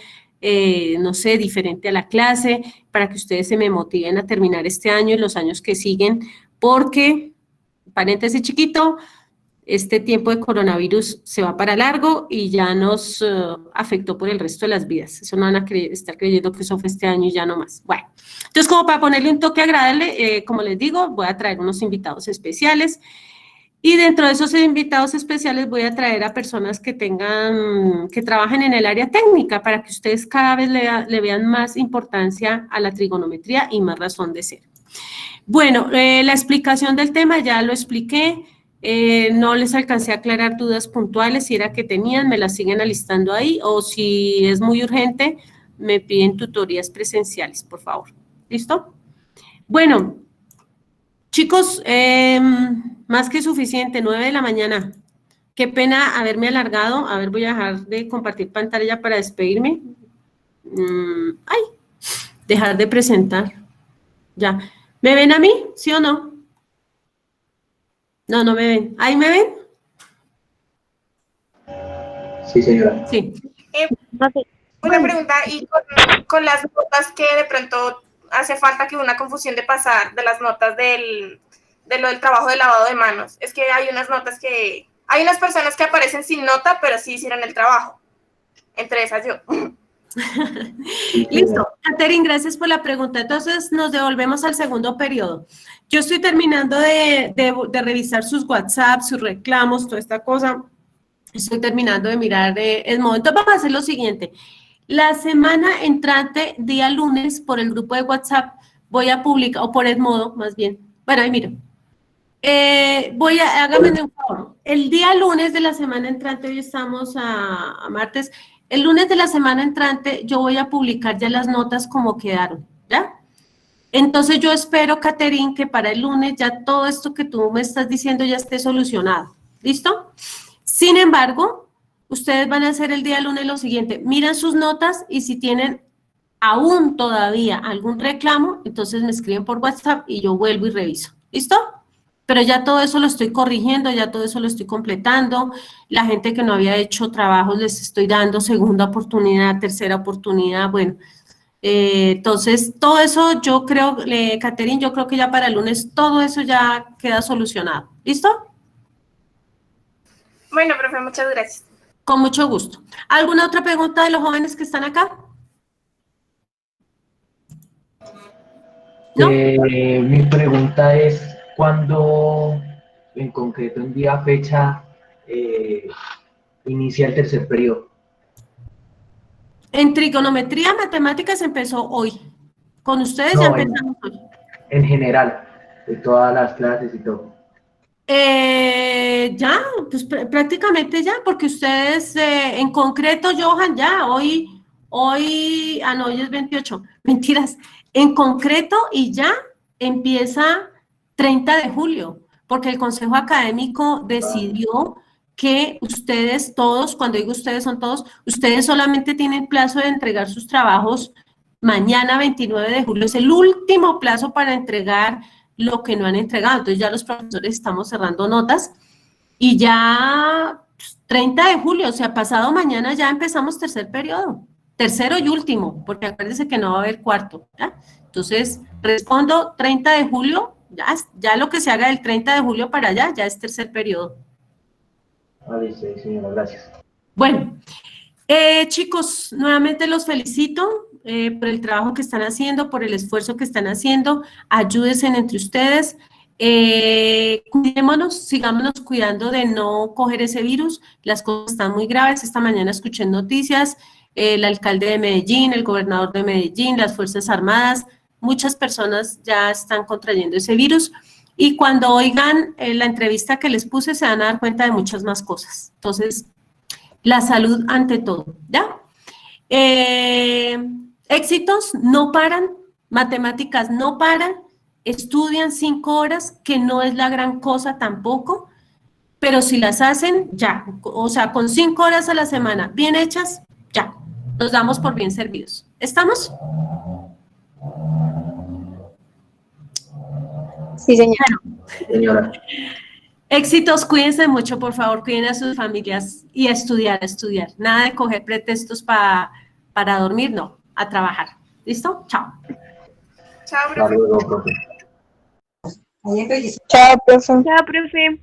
no sé, diferente a la clase, para que ustedes se me motiven a terminar este año y los años que siguen, porque, paréntesis chiquito, este tiempo de coronavirus se va para largo y ya nos afectó por el resto de las vidas. Eso no van a estar creyendo que eso fue este año y ya no más. Bueno, entonces como para ponerle un toque agradable, como les digo, voy a traer unos invitados especiales y dentro de esos invitados especiales voy a traer a personas que trabajen en el área técnica para que ustedes cada vez le vean más importancia a la trigonometría y más razón de ser. Bueno, la explicación del tema ya lo expliqué. No les alcancé a aclarar dudas puntuales, si era que tenían, me las siguen alistando ahí, o si es muy urgente, me piden tutorías presenciales, por favor. ¿Listo? Bueno, chicos, más que suficiente, 9 de la mañana. Qué pena haberme alargado. A ver, voy a dejar de compartir pantalla para despedirme. Dejar de presentar. Ya. ¿Me ven a mí? ¿Sí o no? No, no me ven. ¿Ahí me ven? Sí, señora. Sí. Una pregunta, y con las notas que de pronto hace falta que una confusión de pasar de las notas de lo del trabajo de lavado de manos. Es que hay unas notas que, hay unas personas que aparecen sin nota, pero sí hicieron el trabajo. Entre esas yo. Listo. Catherine, gracias por la pregunta. Entonces, nos devolvemos al segundo periodo. Yo estoy terminando de revisar sus WhatsApp, sus reclamos, toda esta cosa. Estoy terminando de mirar el modo. Entonces, vamos a hacer lo siguiente. La semana entrante, día lunes, por el grupo de WhatsApp, voy a publicar, o por Edmodo, más bien. Bueno, ahí miro. Hágame un favor. El día lunes de la semana entrante, hoy estamos a martes, el lunes de la semana entrante yo voy a publicar ya las notas como quedaron, ¿ya? Entonces yo espero, Catherine, que para el lunes ya todo esto que tú me estás diciendo ya esté solucionado, ¿listo? Sin embargo, ustedes van a hacer el día lunes lo siguiente, miran sus notas y si tienen aún todavía algún reclamo, entonces me escriben por WhatsApp y yo vuelvo y reviso, ¿listo? Pero ya todo eso lo estoy corrigiendo, ya todo eso lo estoy completando. La gente que no había hecho trabajos les estoy dando segunda oportunidad, tercera oportunidad, bueno. Entonces, todo eso yo creo, Catherine, yo creo que ya para el lunes todo eso ya queda solucionado. ¿Listo? Bueno, profe, muchas gracias. Con mucho gusto. ¿Alguna otra pregunta de los jóvenes que están acá? ¿No? Mi pregunta es, ¿cuándo, en concreto, en día, fecha, inicia el tercer periodo? En trigonometría, matemáticas empezó hoy. Con ustedes ya empezamos hoy. En general, de todas las clases y todo. Ya, pues prácticamente ya, porque ustedes, en concreto, Johan, ya, hoy, no, hoy es 28, mentiras. En concreto y ya empieza 30 de julio, porque el Consejo Académico decidió que ustedes todos, cuando digo ustedes son todos, ustedes solamente tienen plazo de entregar sus trabajos mañana 29 de julio, es el último plazo para entregar lo que no han entregado. Entonces ya los profesores estamos cerrando notas y ya 30 de julio, o sea, pasado mañana ya empezamos tercer periodo, tercero y último, porque acuérdense que no va a haber cuarto, ¿ya? Entonces, respondo 30 de julio, ya lo que se haga del 30 de julio para allá, ya es tercer periodo. Vale, sí, señora, gracias. Bueno, chicos, nuevamente los felicito por el trabajo que están haciendo, por el esfuerzo que están haciendo, ayúdense entre ustedes, cuidémonos, sigámonos cuidando de no coger ese virus, las cosas están muy graves. Esta mañana escuché noticias, el alcalde de Medellín, el gobernador de Medellín, las Fuerzas Armadas, muchas personas ya están contrayendo ese virus. Y cuando oigan la entrevista que les puse, se van a dar cuenta de muchas más cosas. Entonces, la salud ante todo, ¿ya? Éxitos no paran, matemáticas no paran, estudian 5 horas, que no es la gran cosa tampoco, pero si las hacen, ya. O sea, con 5 horas a la semana bien hechas, ya. Nos damos por bien servidos. ¿Estamos? Sí, señora. Señora. Éxitos, cuídense mucho, por favor, cuiden a sus familias y a estudiar, a estudiar. Nada de coger pretextos para dormir, no, a trabajar. ¿Listo? Chao. Chao, Hasta profe. luego, profe. Chao, profe. Chao, profe.